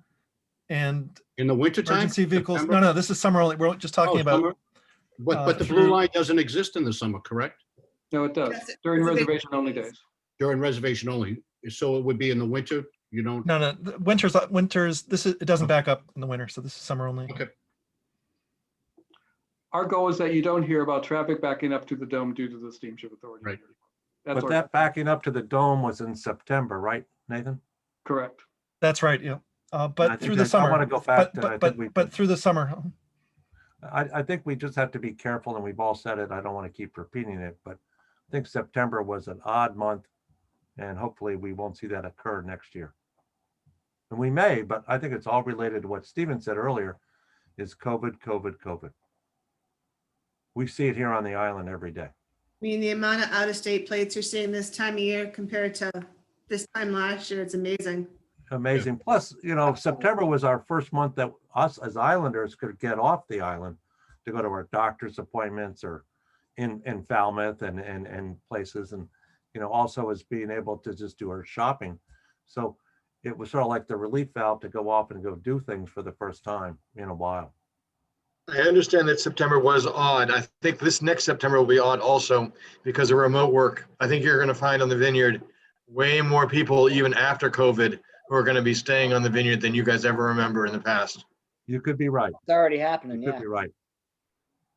and in the wintertime? emergency vehicles. September? No, this is summer only. We're just talking Oh, about. summer? But the through- blue line doesn't exist in the summer, correct? No, it does, Yes, during it's a big- reservation only days. During reservation only. So it would be in the winter, you don't? No, the winters. It doesn't back up in the winter, so this is summer only. Okay. Our goal is that you don't hear about traffic backing up to the dome due to the steamship authority. Right. That's But that backing up to the dome was in September, right, Nathan? correct. That's right. Yeah, I but think through the I summer. wanna go back But to- I but think we- but through the summer. I think we just have to be careful, and we've all said it. I don't want to keep repeating it, but I think September was an odd month, and hopefully we won't see that occur next year. And we may, but I think it's all related to what Stephen said earlier, is COVID. We see it here on the island every day. I mean, the amount of out-of-state plates you're seeing this time of year compared to this time last year, it's amazing. Amazing. Plus, September was our first month that us as islanders could get off the island to go to our doctor's appointments or in Falmouth and places, and also as being able to just do our shopping. So it was sort of like the relief valve to go off and go do things for the first time in a while. I understand that September was odd. I think this next September will be odd also because of remote work. I think you're going to find on the vineyard way more people even after COVID who are going to be staying on the vineyard than you guys ever remember in the past. You could be right. It's already happening, You could yeah. be right.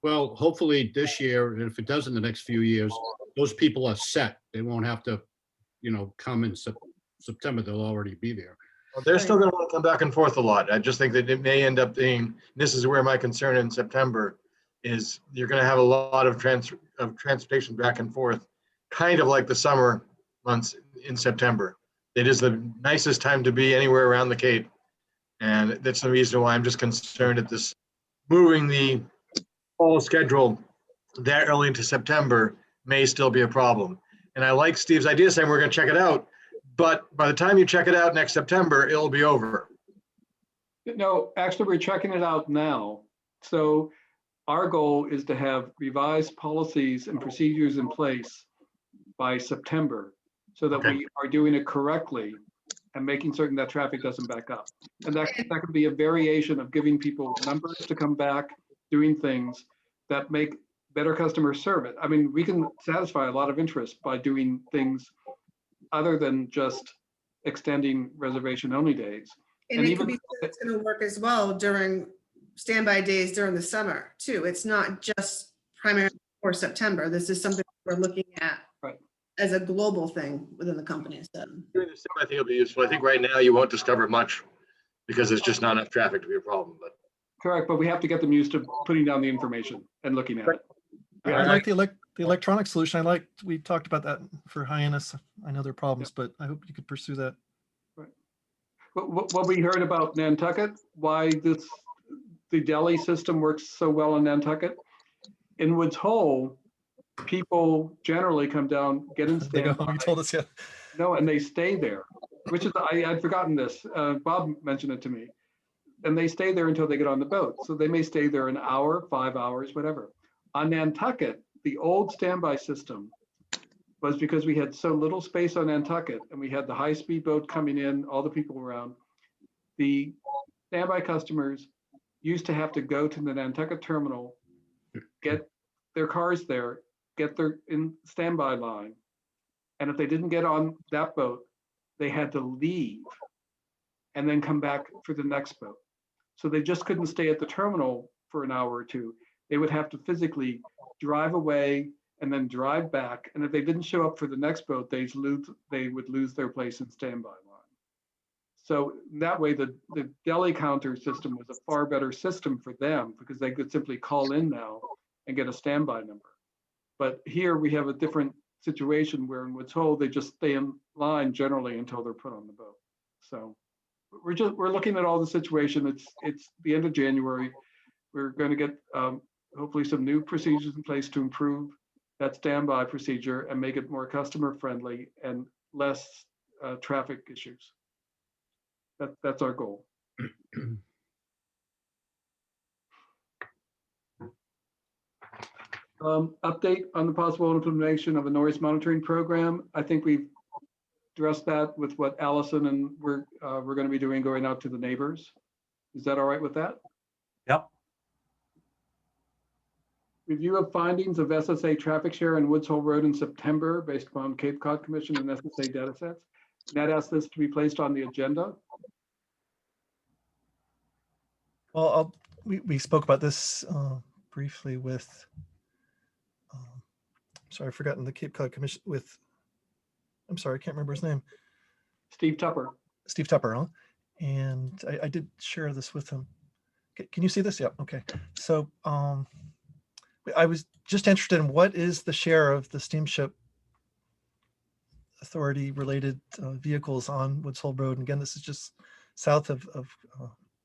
Well, hopefully this year, and if it does in the next few years, those people are set. They won't have to, come in September. They'll already be there. Well, they're still going to want to come back and forth a lot. I just think that it may end up being, this is where my concern in September is you're going to have a lot of transportation back and forth, kind of like the summer months in September. It is the nicest time to be anywhere around the Cape. And that's the reason why I'm just concerned at this, moving the fall schedule that early into September may still be a problem. And I like Steve's idea saying we're going to check it out, but by the time you check it out next September, it'll be over. No, actually, we're checking it out now. So our goal is to have revised policies and procedures in place by September so that Okay. we are doing it correctly and making certain that traffic doesn't back up. And that could be a variation of giving people numbers to come back, doing things that make better customer service. I mean, we can satisfy a lot of interest by doing things other than just extending reservation only days. And it could be, it's going to work as well during standby days during the summer too. It's not just primarily for September. This is something we're looking at Right. as a global thing within the company. So During the summer, I think it'll be useful. I think right now you won't discover much because there's just not enough traffic to be a problem, but. Correct, but we have to get them used to putting down the information and looking at it. I Yeah, like the electronic solution. We talked about that for Hyannis. I know there are problems, but I hope you could pursue that. What we heard about Nantucket, why the deli system works so well in Nantucket. In Woods Hole, people generally come down, get in They go home. standby. You told us, yeah. No, and they stay there, which is, I'd forgotten this. Bob mentioned it to me. And they stay there until they get on the boat. So they may stay there an hour, 5 hours, whatever. On Nantucket, the old standby system was because we had so little space on Nantucket and we had the high-speed boat coming in, all the people around. The standby customers used to have to go to the Nantucket terminal, get their cars there, get their in standby line. And if they didn't get on that boat, they had to leave and then come back for the next boat. So they just couldn't stay at the terminal for an hour or two. They would have to physically drive away and then drive back. And if they didn't show up for the next boat, they would lose their place in standby line. So that way, the deli counter system was a far better system for them because they could simply call in now and get a standby number. But here we have a different situation where in Woods Hole, they just stay in line generally until they're put on the boat. So we're looking at all the situation. It's the end of January. We're going to get hopefully some new procedures in place to improve that standby procedure and make it more customer friendly and less traffic issues. That's our goal. Update on the possible implementation of a noise monitoring program. I think we've addressed that with what Allison and we're going to be doing, going out to the neighbors. Is that all right with that? Yep. Review of findings of SSA traffic share in Woods Hole Road in September based upon Cape Cod Commission and SSA data sets. Nat asked this to be placed on the agenda. Well, we spoke about this briefly with, sorry, I've forgotten the Cape Cod Commission with, I'm sorry, I can't remember his name. Steve Tupper. Steve Tupper, huh? And I did share this with him. Can you see this? Yeah, okay. So I was just interested in what is the share of the steamship authority related vehicles on Woods Hole Road. And again, this is just south of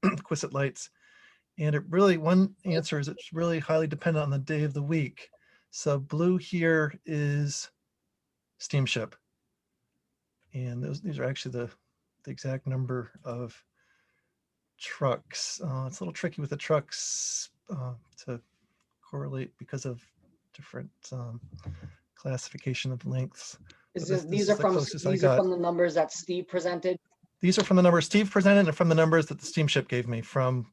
Quistit Lights. And it really, one answer is it's really highly dependent on the day of the week. So blue here is steamship. And these are actually the exact number of trucks. It's a little tricky with the trucks to correlate because of different classification of lengths. These are from the numbers that Steve presented. These are from the numbers Steve presented and from the numbers that the steamship gave me from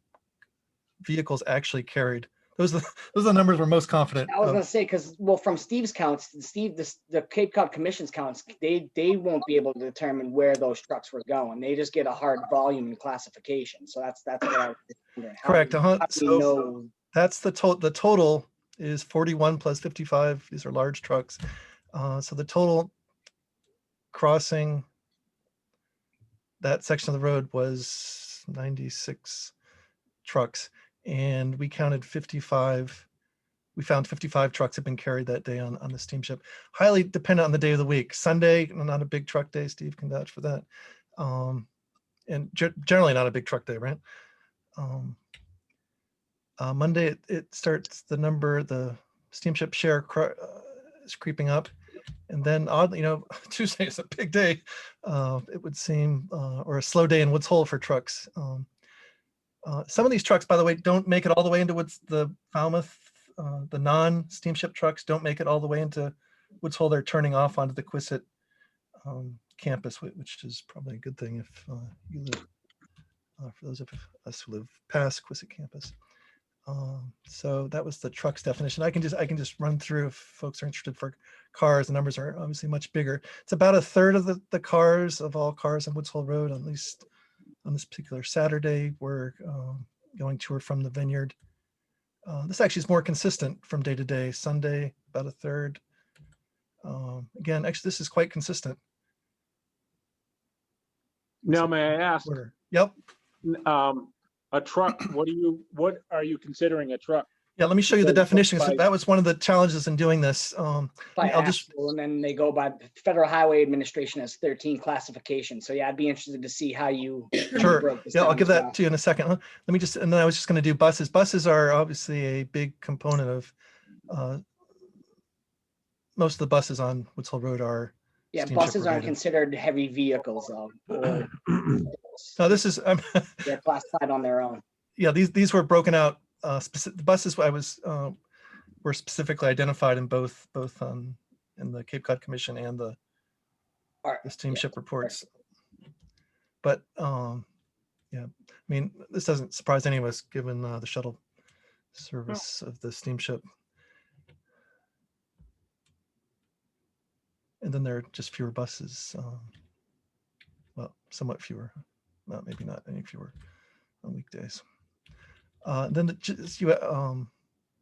vehicles actually carried. Those are the numbers we're most confident. I was going to say, because, well, from Steve's counts, the Cape Cod Commission's counts, they won't be able to determine where those trucks were going. They just get a hard volume and classification. So that's what I was wondering. Correct. So that's the total is 41 plus 55. These are large trucks. So the total crossing that section of the road was 96 trucks. And we counted 55. We found 55 trucks had been carried that day on the steamship. Highly dependent on the day of the week. Sunday, not a big truck day. Steve can vouch for that. And generally not a big truck day, right? Monday, it starts the steamship share is creeping up. And then oddly, Tuesday is a big day, it would seem, or a slow day in Woods Hole for trucks. Some of these trucks, by the way, don't make it all the way into the Falmouth. The non-steamship trucks don't make it all the way into Woods Hole. They're turning off onto the Quistit campus, which is probably a good thing if you live, for those of us who live past Quissit campus. So that was the trucks definition. I can just run through if folks are interested for cars. The numbers are obviously much bigger. It's about a third of the cars of all cars on Woods Hole Road, at least on this particular Saturday, were going to or from the vineyard. This actually is more consistent from day to day. Sunday, about a third. Again, actually, this is quite consistent. Now, may I ask, Yep. a truck, what are you considering a truck? Yeah, let me show you the So definition. So by- that was one of the challenges in doing this. By I'll just, axle, and then they go by Federal Highway Administration has 13 classifications. So yeah, I'd be interested to see how you. sure. broke this Yeah, I'll down give as that well. to you in a second. Let me just, and then I was just going to do buses. Buses are obviously a big component of most of the buses on Woods Hole Road are. Yeah, steamship buses aren't related. considered heavy vehicles though. Or No, this is, they're classified on their own. yeah, these were broken out. The buses were specifically identified in both in the Cape Cod Commission and the steamship reports. But yeah, I mean, this doesn't surprise any of us given the shuttle service of the steamship. And then there are just fewer buses. Well, somewhat fewer, maybe not any fewer on weekdays. Then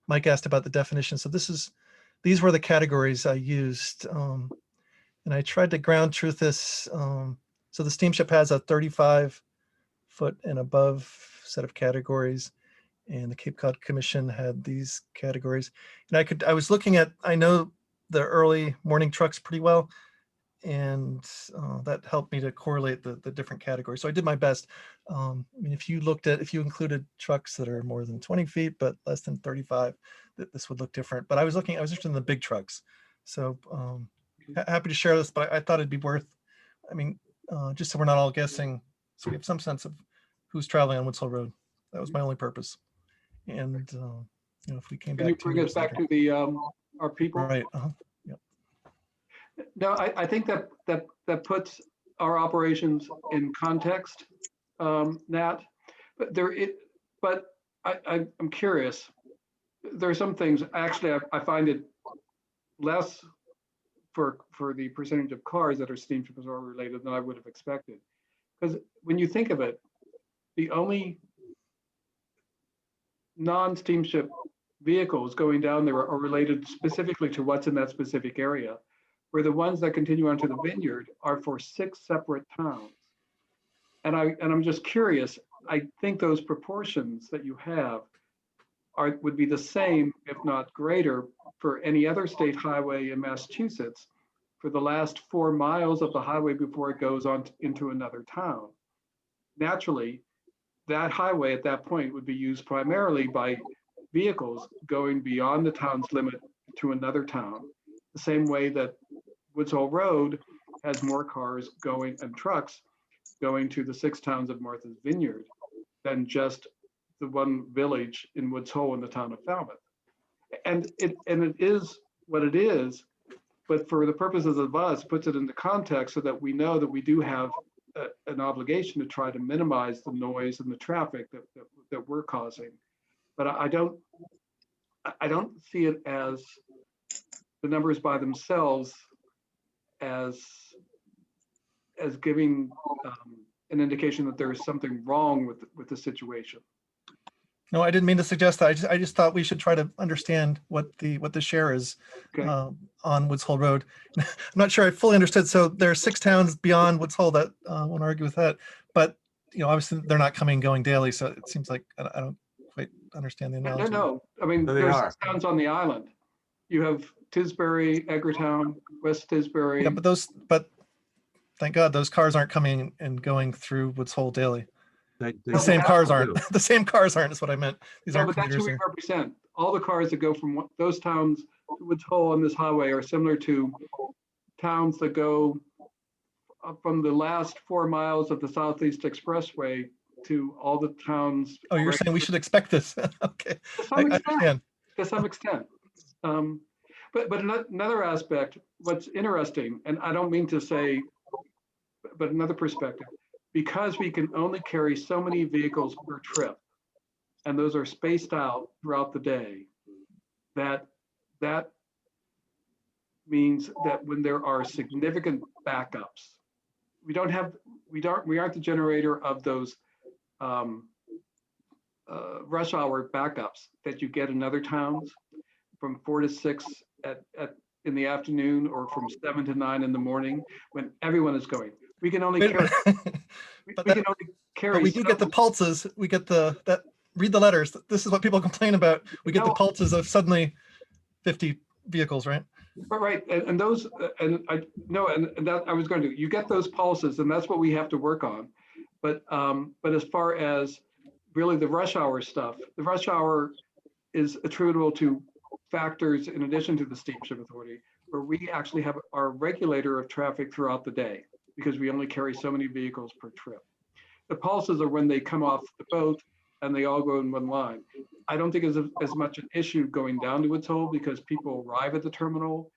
Mike asked about the definition. So these were the categories I used. And I tried to ground truth this. So the steamship has a 35-foot and above set of categories. And the Cape Cod Commission had these categories. And I was looking at, I know the early morning trucks pretty well. And that helped me to correlate the different categories. So I did my best. I mean, if you included trucks that are more than 20 feet, but less than 35, this would look different. But I was interested in the big trucks. So happy to share this, but I thought it'd be worth, I mean, just so we're not all guessing. So we have some sense of who's traveling on Woods Hole Road. That was my only purpose. And, if we came back. Can you bring us back to the, our people? Right. No, I think that puts our operations in context, Nat. But I'm curious. There are some things, actually, I find it less for the percentage of cars that are steamship related than I would have expected. Because when you think of it, the only non-steamship vehicles going down there are related specifically to what's in that specific area, where the ones that continue onto the vineyard are for 6 separate towns. And I'm just curious, I think those proportions that you have would be the same, if not greater, for any other state highway in Massachusetts for the last 4 miles of the highway before it goes on into another town. Naturally, that highway at that point would be used primarily by vehicles going beyond the town's limit to another town, the same way that Woods Hole Road has more cars going and trucks going to the 6 towns of Martha's Vineyard than just the one village in Woods Hole in the town of Falmouth. And it is what it is, but for the purposes of us, puts it into context so that we know that we do have an obligation to try to minimize the noise and the traffic that we're causing. But I don't see it as the numbers by themselves as giving an indication that there is something wrong with the situation. No, I didn't mean to suggest that. I just thought we should try to understand what the share is on Woods Hole Road. I'm not sure I fully understood. So there are 6 towns beyond Woods Hole that won't argue with that, but obviously they're not coming and going daily. So it seems like I don't quite understand the analogy. No. I mean, There they there's are. 6 towns on the island. You have Tisbury, Edgartown, West Tisbury. Yeah, but thank God those cars aren't coming and going through Woods Hole daily. The same cars aren't. The same cars aren't. Is what I meant. These No, aren't but that's who commuters we here. represent. All the cars that go from those towns to Woods Hole on this highway are similar to towns that go from the last 4 miles of the Southeast Expressway to all the towns. Oh, you're saying we should expect this? Okay, To I some extent. understand. To some extent. But another aspect, what's interesting, and I don't mean to say but another perspective, because we can only carry so many vehicles per trip, and those are spaced out throughout the day, that means that when there are significant backups, we aren't the generator of those rush hour backups that you get in other towns from 4 to 6 in the afternoon, or from 7 to 9 in the morning when everyone is going. We can only Wait a carry. minute. We But can that- only carry. But we do get the so- pulses. We get read the letters. This is what people complain about. We get the No. pulses of suddenly 50 vehicles, right? Right, and those, and I no, and that I was going to. You get those pulses, and that's what we have to work on. But as far as really the rush hour stuff, the rush hour is attributable to factors in addition to the Steamship Authority, where we actually have our regulator of traffic throughout the day, because we only carry so many vehicles per trip. The pulses are when they come off the boat and they all go in one line. I don't think it's as much an issue going down to Woods Hole, because people arrive at the terminal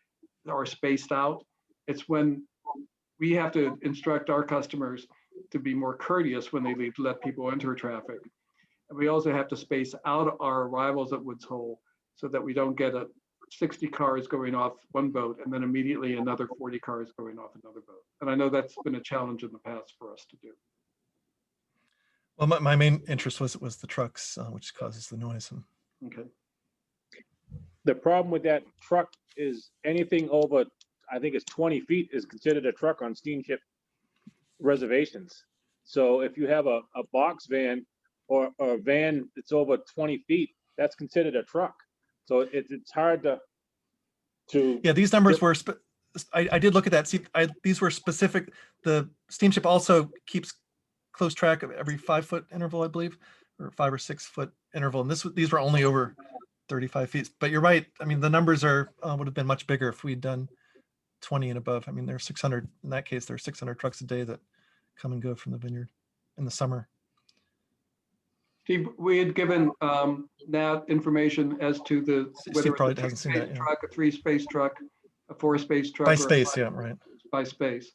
or spaced out. It's when we have to instruct our customers to be more courteous when they leave, to let people enter traffic. And we also have to space out our arrivals at Woods Hole so that we don't get 60 cars going off one boat and then immediately another 40 cars going off another boat. And I know that's been a challenge in the past for us to do. Well, my main interest was the trucks, which causes the noise. Okay. The problem with that truck is anything over, I think it's 20 feet is considered a truck on steamship reservations. So if you have a box van or a van that's over 20 feet, that's considered a truck. So it's hard to. Yeah, these numbers were, I did look at that. See, these were specific. The steamship also keeps close track of every 5-foot interval, I believe, or 5 or 6 foot interval. And these were only over 35 feet. But you're right. I mean, the numbers would have been much bigger if we'd done 20 and above. I mean, there's 600, in that case, there's 600 trucks a day that come and go from the vineyard in the summer. Steve, we had given Nat information as to whether Steve probably it's a hasn't seen that, 2-space yeah. truck, a 3-space truck, a 4-space truck. By or a space, 5 yeah, right. By space.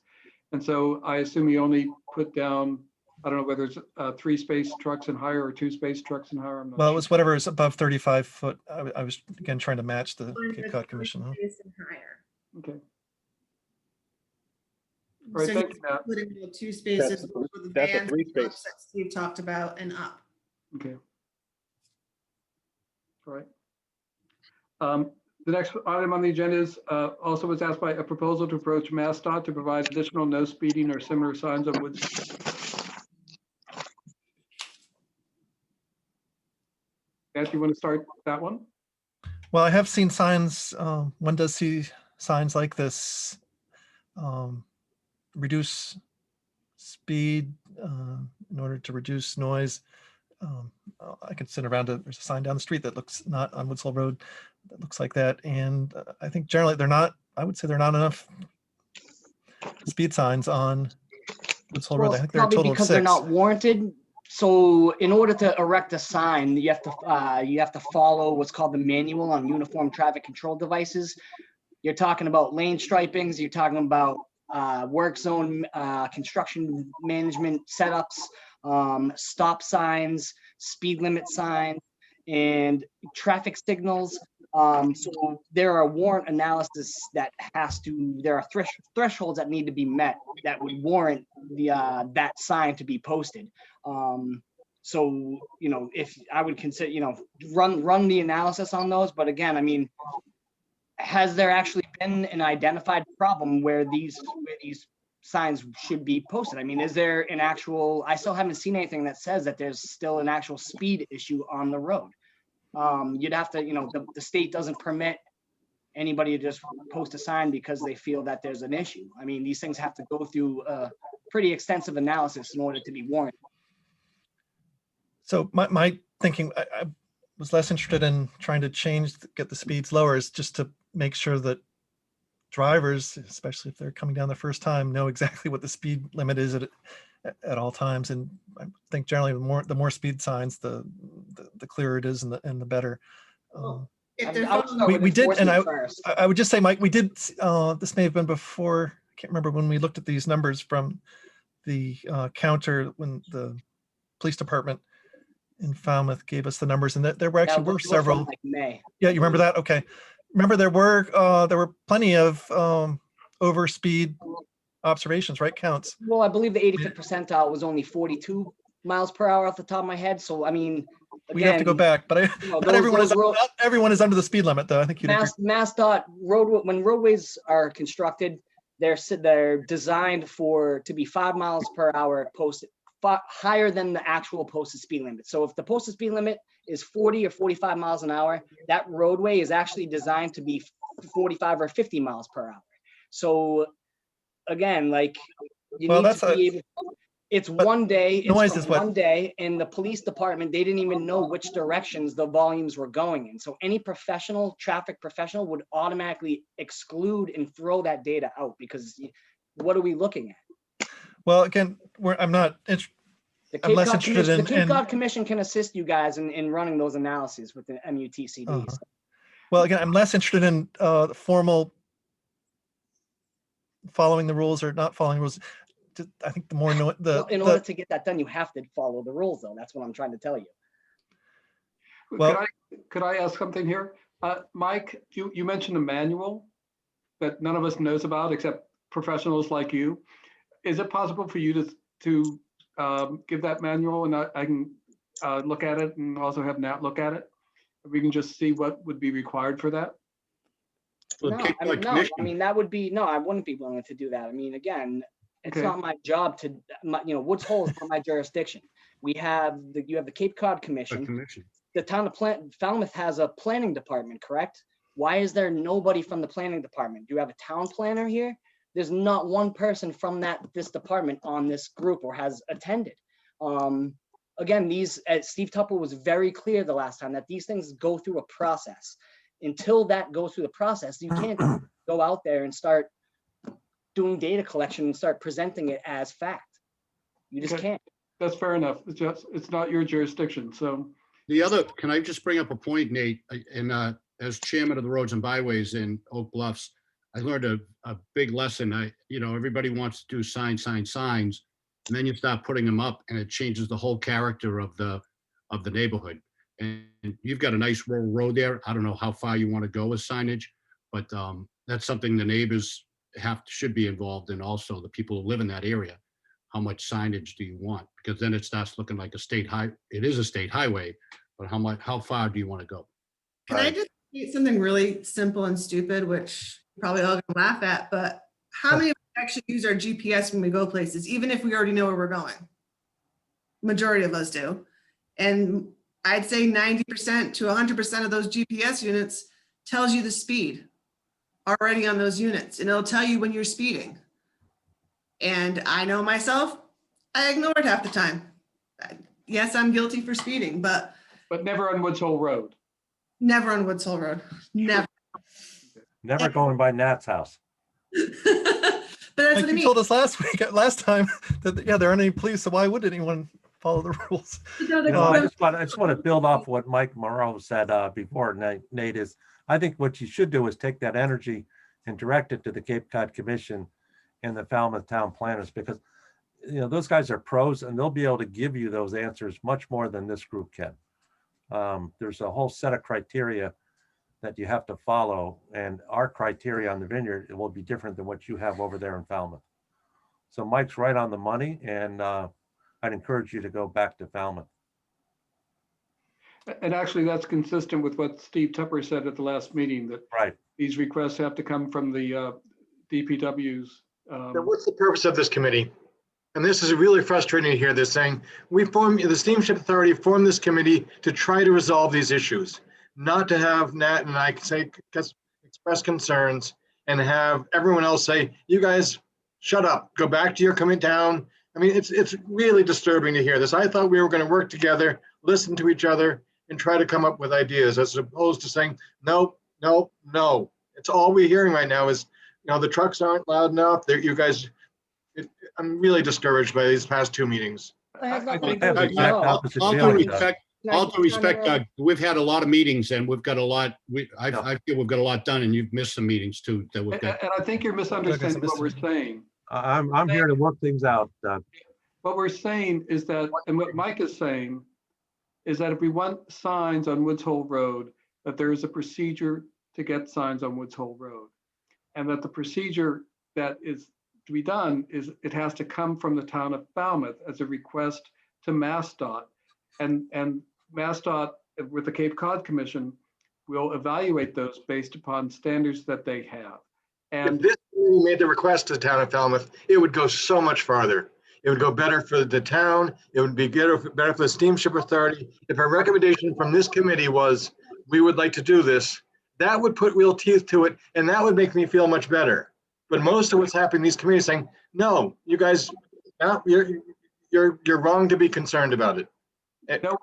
And so I assume you only put down, I don't know whether it's 3-space trucks and higher or 2-space trucks and higher. I'm not Well, it sure. was whatever is above 35 foot. I was, again, trying to match the Cape Cod Commission. Huh? Higher. Okay. All right, So thank you you, Nat. put in the 2 spaces for the that's a vans, 3 space. trucks that Steve talked about, and up. Okay. All right. The next item on the agenda is also was asked by a proposal to approach MassDOT to provide additional no speeding or similar signs on Woods. Nat, you want to start that one? Well, I have seen signs. One does see signs like this. Reduce speed in order to reduce noise. I can sit around. There's a sign down the street that looks not on Woods Hole Road that looks like that, and I think generally they're not. I would say they're not enough speed signs on Woods Hole Road. I think there are a Probably total of because 6. they're not warranted. So in order to erect a sign, you have to follow what's called the manual on uniform traffic control devices. You're talking about lane stripings. You're talking about work zone construction management setups, stop signs, speed limit signs, and traffic signals. So there are warrant analysis that there are thresholds that need to be met that would warrant that sign to be posted. So, if I would consider, run the analysis on those, but again, I mean, has there actually been an identified problem where these signs should be posted? I mean, is there an actual, I still haven't seen anything that says that there's still an actual speed issue on the road. You'd have to, the state doesn't permit anybody to just post a sign because they feel that there's an issue. I mean, these things have to go through a pretty extensive analysis in order to be warranted. So my thinking, I was less interested in trying to get the speeds lower, is just to make sure that drivers, especially if they're coming down the first time, know exactly what the speed limit is at all times. And I think generally the more speed signs, the clearer it is, and the better. If they're I would following- start with We did, and enforcement first. I would just say, Mike, we did. This may have been before can't remember when we looked at these numbers from the counter when the police department in Falmouth gave us the numbers, and there were actually That were was from, several. like, May. Yeah, you remember that? Okay. Remember there were plenty of overspeed observations, right? Counts. Well, I believe the 85th percentile was only 42 miles per hour off the top of my head. So, I mean, We have to go again, back, but know, not everyone is those road- not everyone is under the speed limit, though. I think you'd agree. MassDOT when roadways are constructed, they're designed to be 5 miles per hour posted higher than the actual posted speed limit. So if the posted speed limit is 40 or 45 miles an hour, that roadway is actually designed to be 45 or 50 miles per hour. So again, like, you Well, need that's to be able. It's one day. noise It's is from what- one day, and the police department, they didn't even know which directions the volumes were going in. So any traffic professional would automatically exclude and throw that data out, because what are we looking at? Well, again, I'm not. The I'm Cape less Cod interested Commission, in- the Cape in- Cod Commission can assist you guys in running those analyses with the MUTCDs. Uh-huh. Well, again, I'm less interested in the formal following the rules or not following rules. I think the more Well, in order to get that done, you have to follow the rules, though. That's what I'm trying to tell you. Well- Could I ask something here? Mike, you mentioned a manual that none of us knows about except professionals like you. Is it possible for you to give that manual, and I can look at it and also have Nat look at it? We can just see what would be required for that. Well, No, Cape I Cod mean, no, Commission- I mean, that would be, no, I wouldn't be willing to do that. I mean, again, it's Okay. not my job Woods Hole is not my jurisdiction. You have the Cape Cod Commission. The town of Falmouth has a planning department, correct? Why is there nobody from the planning department? Do you have a town planner here? There's not one person from this department on this group or has attended. Again, Steve Tupper was very clear the last time that these things go through a process. Until that goes through the process, you can't go out there and start doing data collection and start presenting it as fact. You just Okay. can't. That's fair enough. It's not your jurisdiction, so. Can I just bring up a point, Nate? And as chairman of the Roads and Byways in Oak Bluffs, I learned a big lesson. Everybody wants to do signs, and then you start putting them up and it changes the whole character of the neighborhood. And you've got a nice rural road there. I don't know how far you want to go with signage, but that's something the neighbors should be involved in, also the people who live in that area. How much signage do you want? Because then it starts looking like it is a state highway, but how far do you want to go? Can I just say something really simple and stupid, which you're probably all gonna laugh at, but how many of us actually use our GPS when we go places, even if we already know where we're going? Majority of us do. And I'd say 90% to 100% of those GPS units tells you the speed already on those units, and it'll tell you when you're speeding. And I know myself, I ignore it half the time. Yes, I'm guilty for speeding, but Never on Woods Hole Road. never on Woods Hole Road. Never. Never going by Nat's house. But that's Like what I you mean. told us last time that there aren't any police, so why would anyone follow the rules? No, You know, I that's- just want to build off what Mike Morrow said before, Nate, is I think what you should do is take that energy and direct it to the Cape Cod Commission and the Falmouth Town Planners, because those guys are pros and they'll be able to give you those answers much more than this group can. There's a whole set of criteria that you have to follow, and our criteria on the vineyard, it will be different than what you have over there in Falmouth. So Mike's right on the money, and I'd encourage you to go back to Falmouth. And actually, that's consistent with what Steve Tupper said at the last meeting, that Right. these requests have to come from the DPWs. Now, what's the purpose of this committee? And this is really frustrating to hear this saying, the Steamship Authority formed this committee to try to resolve these issues, not to have Nat and I express concerns and have everyone else say, you guys, shut up, go back to your coming down. I mean, it's really disturbing to hear this. I thought we were going to work together, listen to each other, and try to come up with ideas, as opposed to saying, no, no, no. It's all we're hearing right now is, the trucks aren't loud enough. I'm really discouraged by these past two meetings. It has nothing think to do I have with exact no. opposite All due feeling, Doug. respect, Can I all just due respect, chime in? Doug, we've had a lot of meetings and we've got a lot, I Yeah. feel we've got a lot done and you've missed some meetings too that we've got. And I think you're misunderstanding what we're saying. I'm here to work things out. What we're saying is that, and what Mike is saying, is that if we want signs on Woods Hole Road, that there is a procedure to get signs on Woods Hole Road. And that the procedure that is to be done is it has to come from the town of Falmouth as a request to MassDOT. And MassDOT with the Cape Cod Commission will evaluate those based upon standards that they have. If And this committee made the request to the town of Falmouth, it would go so much farther. It would go better for the town. It would be better for the Steamship Authority. If a recommendation from this committee was, we would like to do this, that would put real teeth to it, and that would make me feel much better. But most of what's happening in these committees saying, no, you guys, no, you're wrong to be concerned about it.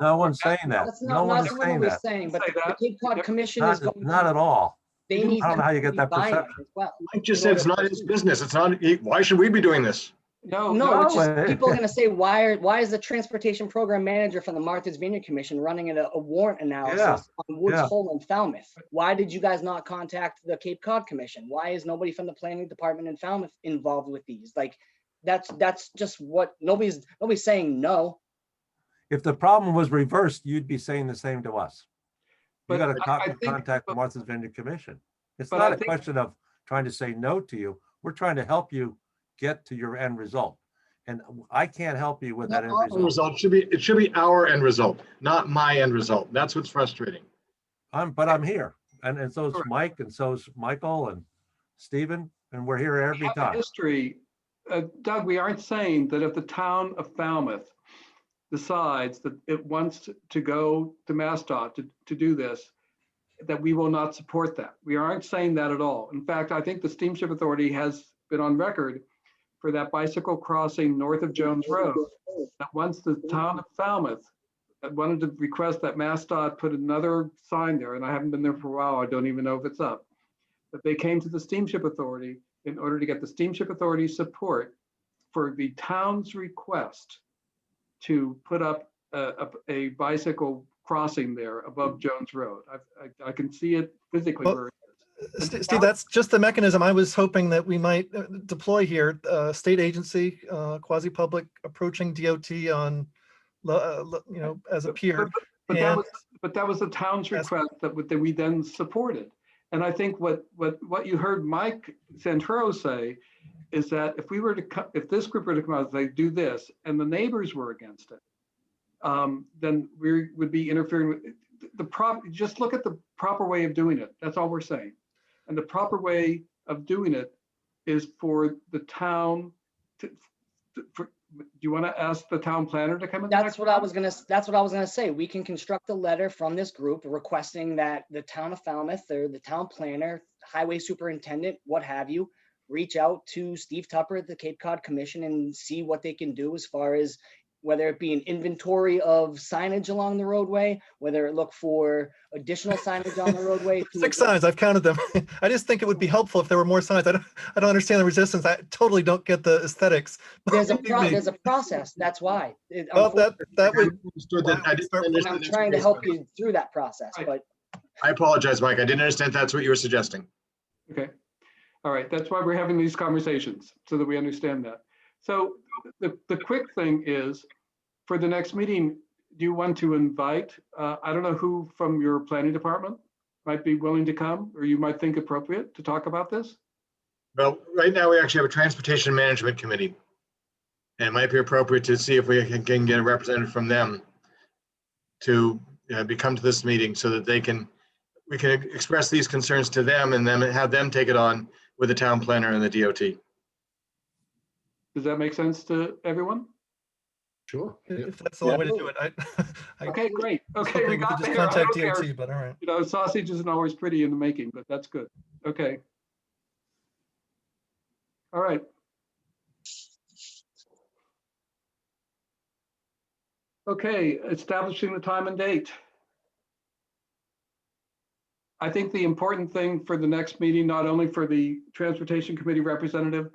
No one's saying that. That's No not one's what saying we're that. saying, but Say the that. Cape Cod Yep. Commission is Not, going not to, at all. they need. I don't know how you get to that buy-in perception. as well. Mike just in said it's order not to his proceed. business. It's not, why should we be doing this? no, No, it's just No. people are gonna say, why is the transportation program manager from the Martha's Vineyard Commission running a warrant analysis on Woods yeah. Hole and Falmouth? Why did you guys not contact the Cape Cod Commission? Why is nobody from the planning department in Falmouth involved with these? Like, that's just what nobody's saying no. If the problem was reversed, you'd be saying the same to us. You But got I to think- contact the but- Martha's Vineyard Commission. It's but not I a think- question of trying to say no to you. We're trying to help you get to your end result. And I can't help you with that end Our result. result it should be our end result, not my end result. That's what's frustrating. But I'm here. And so is Correct. Mike, and so is Michael and Stephen, and we're here every have a time. history. Doug, we aren't saying that if the town of Falmouth decides that it wants to go to MassDOT to do this, that we will not support that. We aren't saying that at all. In fact, I think the Steamship Authority has been on record for that bicycle crossing north of Jones Road. That once the town of Falmouth wanted to request that MassDOT put another sign there, and I haven't been there for a while, I don't even know if it's up, that they came to the Steamship Authority in order to get the Steamship Authority support for the town's request to put up a bicycle crossing there above Jones Road. I can see it physically Well, where it is. Steve, that's just the mechanism I was hoping that we might deploy here. State agency, quasi-public approaching DOT on, as a peer. But And- that was the town's That's- request that we then supported. And I think what you heard Mike Santoro say is that if this group were to come out and say, do this, and the neighbors were against it, then we would be interfering with just look at the proper way of doing it. That's all we're saying. And the proper way of doing it is for the town do you want to ask the town planner to come in? That's what I was gonna say. We can construct a letter from this group requesting that the town of Falmouth or the town planner, highway superintendent, what have you, reach out to Steve Tupper at the Cape Cod Commission and see what they can do as far as whether it be an inventory of signage along the roadway, whether it look for additional signage on the roadway. to 6 signs, I've counted them. I just think it would be helpful if there were more signs. I don't understand the resistance. I totally don't get the aesthetics. There's a Believe me. there's a process. That's why. Well, that would, I'm trying to help you through that process, Right. but I apologize, Mike. I didn't understand that's what you were suggesting. Okay. All right. That's why we're having these conversations, so that we understand that. So the quick thing is, for the next meeting, do you want to invite, I don't know who from your planning department might be willing to come, or you might think appropriate to talk about this? Well, right now we actually have a transportation management committee. And it might be appropriate to see if we can get a representative from them to come to this meeting so that we can express these concerns to them and then have them take it on with the town planner and the DOT. Does that make sense to everyone? Sure. if that's the only way to do it. I Okay, great. Okay, hoping we we could got just there. I contact don't care. DOT, but all right. You know, sausage isn't always pretty in the making, but that's good. Okay. All right. Okay, establishing the time and date. I think the important thing for the next meeting, not only for the Transportation Committee representative,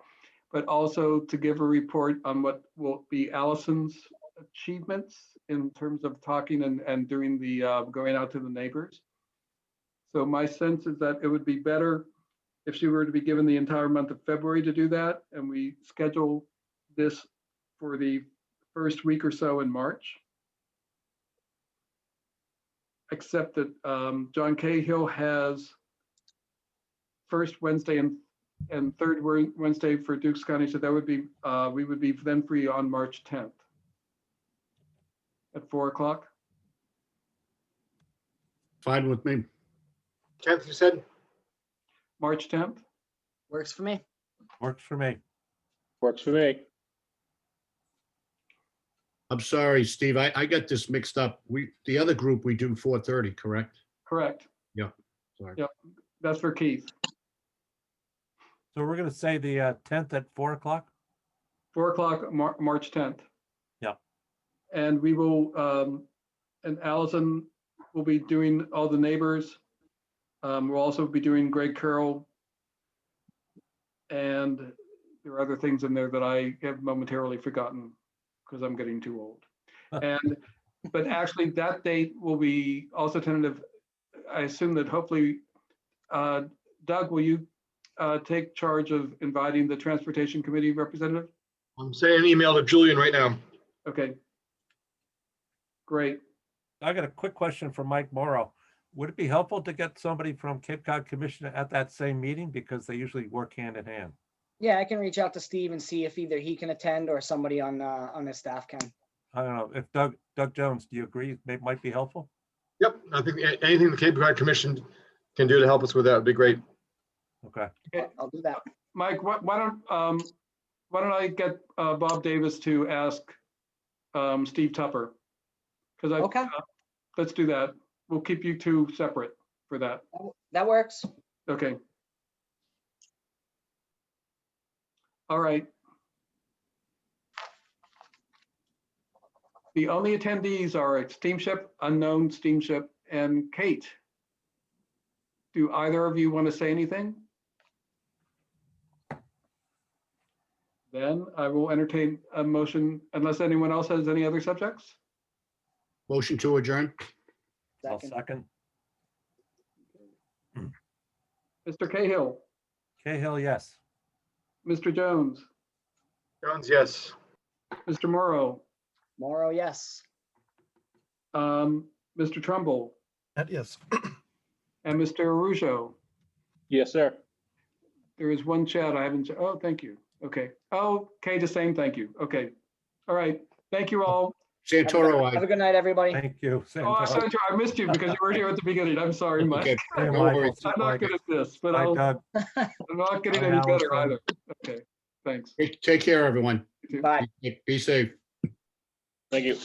but also to give a report on what will be Allison's achievements in terms of talking and doing the, going out to the neighbors. So my sense is that it would be better if she were to be given the entire month of February to do that, and we schedule this for the first week or so in March. Except that John Cahill has first Wednesday and third Wednesday for Dukes County, so that would be, we would be then free on March 10th at 4 o'clock. Fine with me. 10th, you said? March 10th. Works for me. Works for me. Works for me. I'm sorry, Steve, I got this mixed up. The other group, we do 4:30, correct? Correct. Sorry. Yep. That's for Keith. So we're gonna say the 10th at 4 o'clock? 4 o'clock, March 10th. Yeah. And we will, and Allison will be doing all the neighbors. We'll also be doing Greg Carroll. And there are other things in there that I have momentarily forgotten because I'm getting too old. But actually that date will be also tentative. I assume that hopefully, Doug, will you take charge of inviting the Transportation Committee representative? I'm sending an email to Julian right now. Okay. Great. I got a quick question for Mike Morrow. Would it be helpful to get somebody from Cape Cod Commission at that same meeting because they usually work hand in hand? Yeah, I can reach out to Steve and see if either he can attend or somebody on his staff can. I don't know if Doug Jones, do you agree? It might be helpful. Yep, I think anything the Cape Cod Commission can do to help us with that would be great. Okay. I'll do that. Mike, why don't I get Bob Davis to ask Steve Tupper? Because Okay. Let's do that. We'll keep you two separate for that. That works. Okay. All right. The only attendees are Steamship, Unknown Steamship, and Kate. Do either of you want to say anything? Then I will entertain a motion unless anyone else has any other subjects. Motion to adjourn. I'll Second. second. Mr. Cahill, Cahill, yes. Mr. Jones, Jones, yes. Mr. Morrow, Morrow, yes. Mr. Trumbull, Yes. and Mr. Arujo. Yes, sir. There is one chat I haven't, oh, thank you. Okay. Oh, Kay, the same, thank you. Okay. All right. Thank you all. Santoro, Have a aye. good night, everybody. Thank you. Oh, I missed you because you were here at the beginning. I'm sorry, Mike. Okay, Hey, no Michael. worries. I'm not good at this, but Bye, I'm Doug. not getting Bye, any better Allison. either. Okay, thanks. Take care, everyone. Bye. Be safe. Thank you.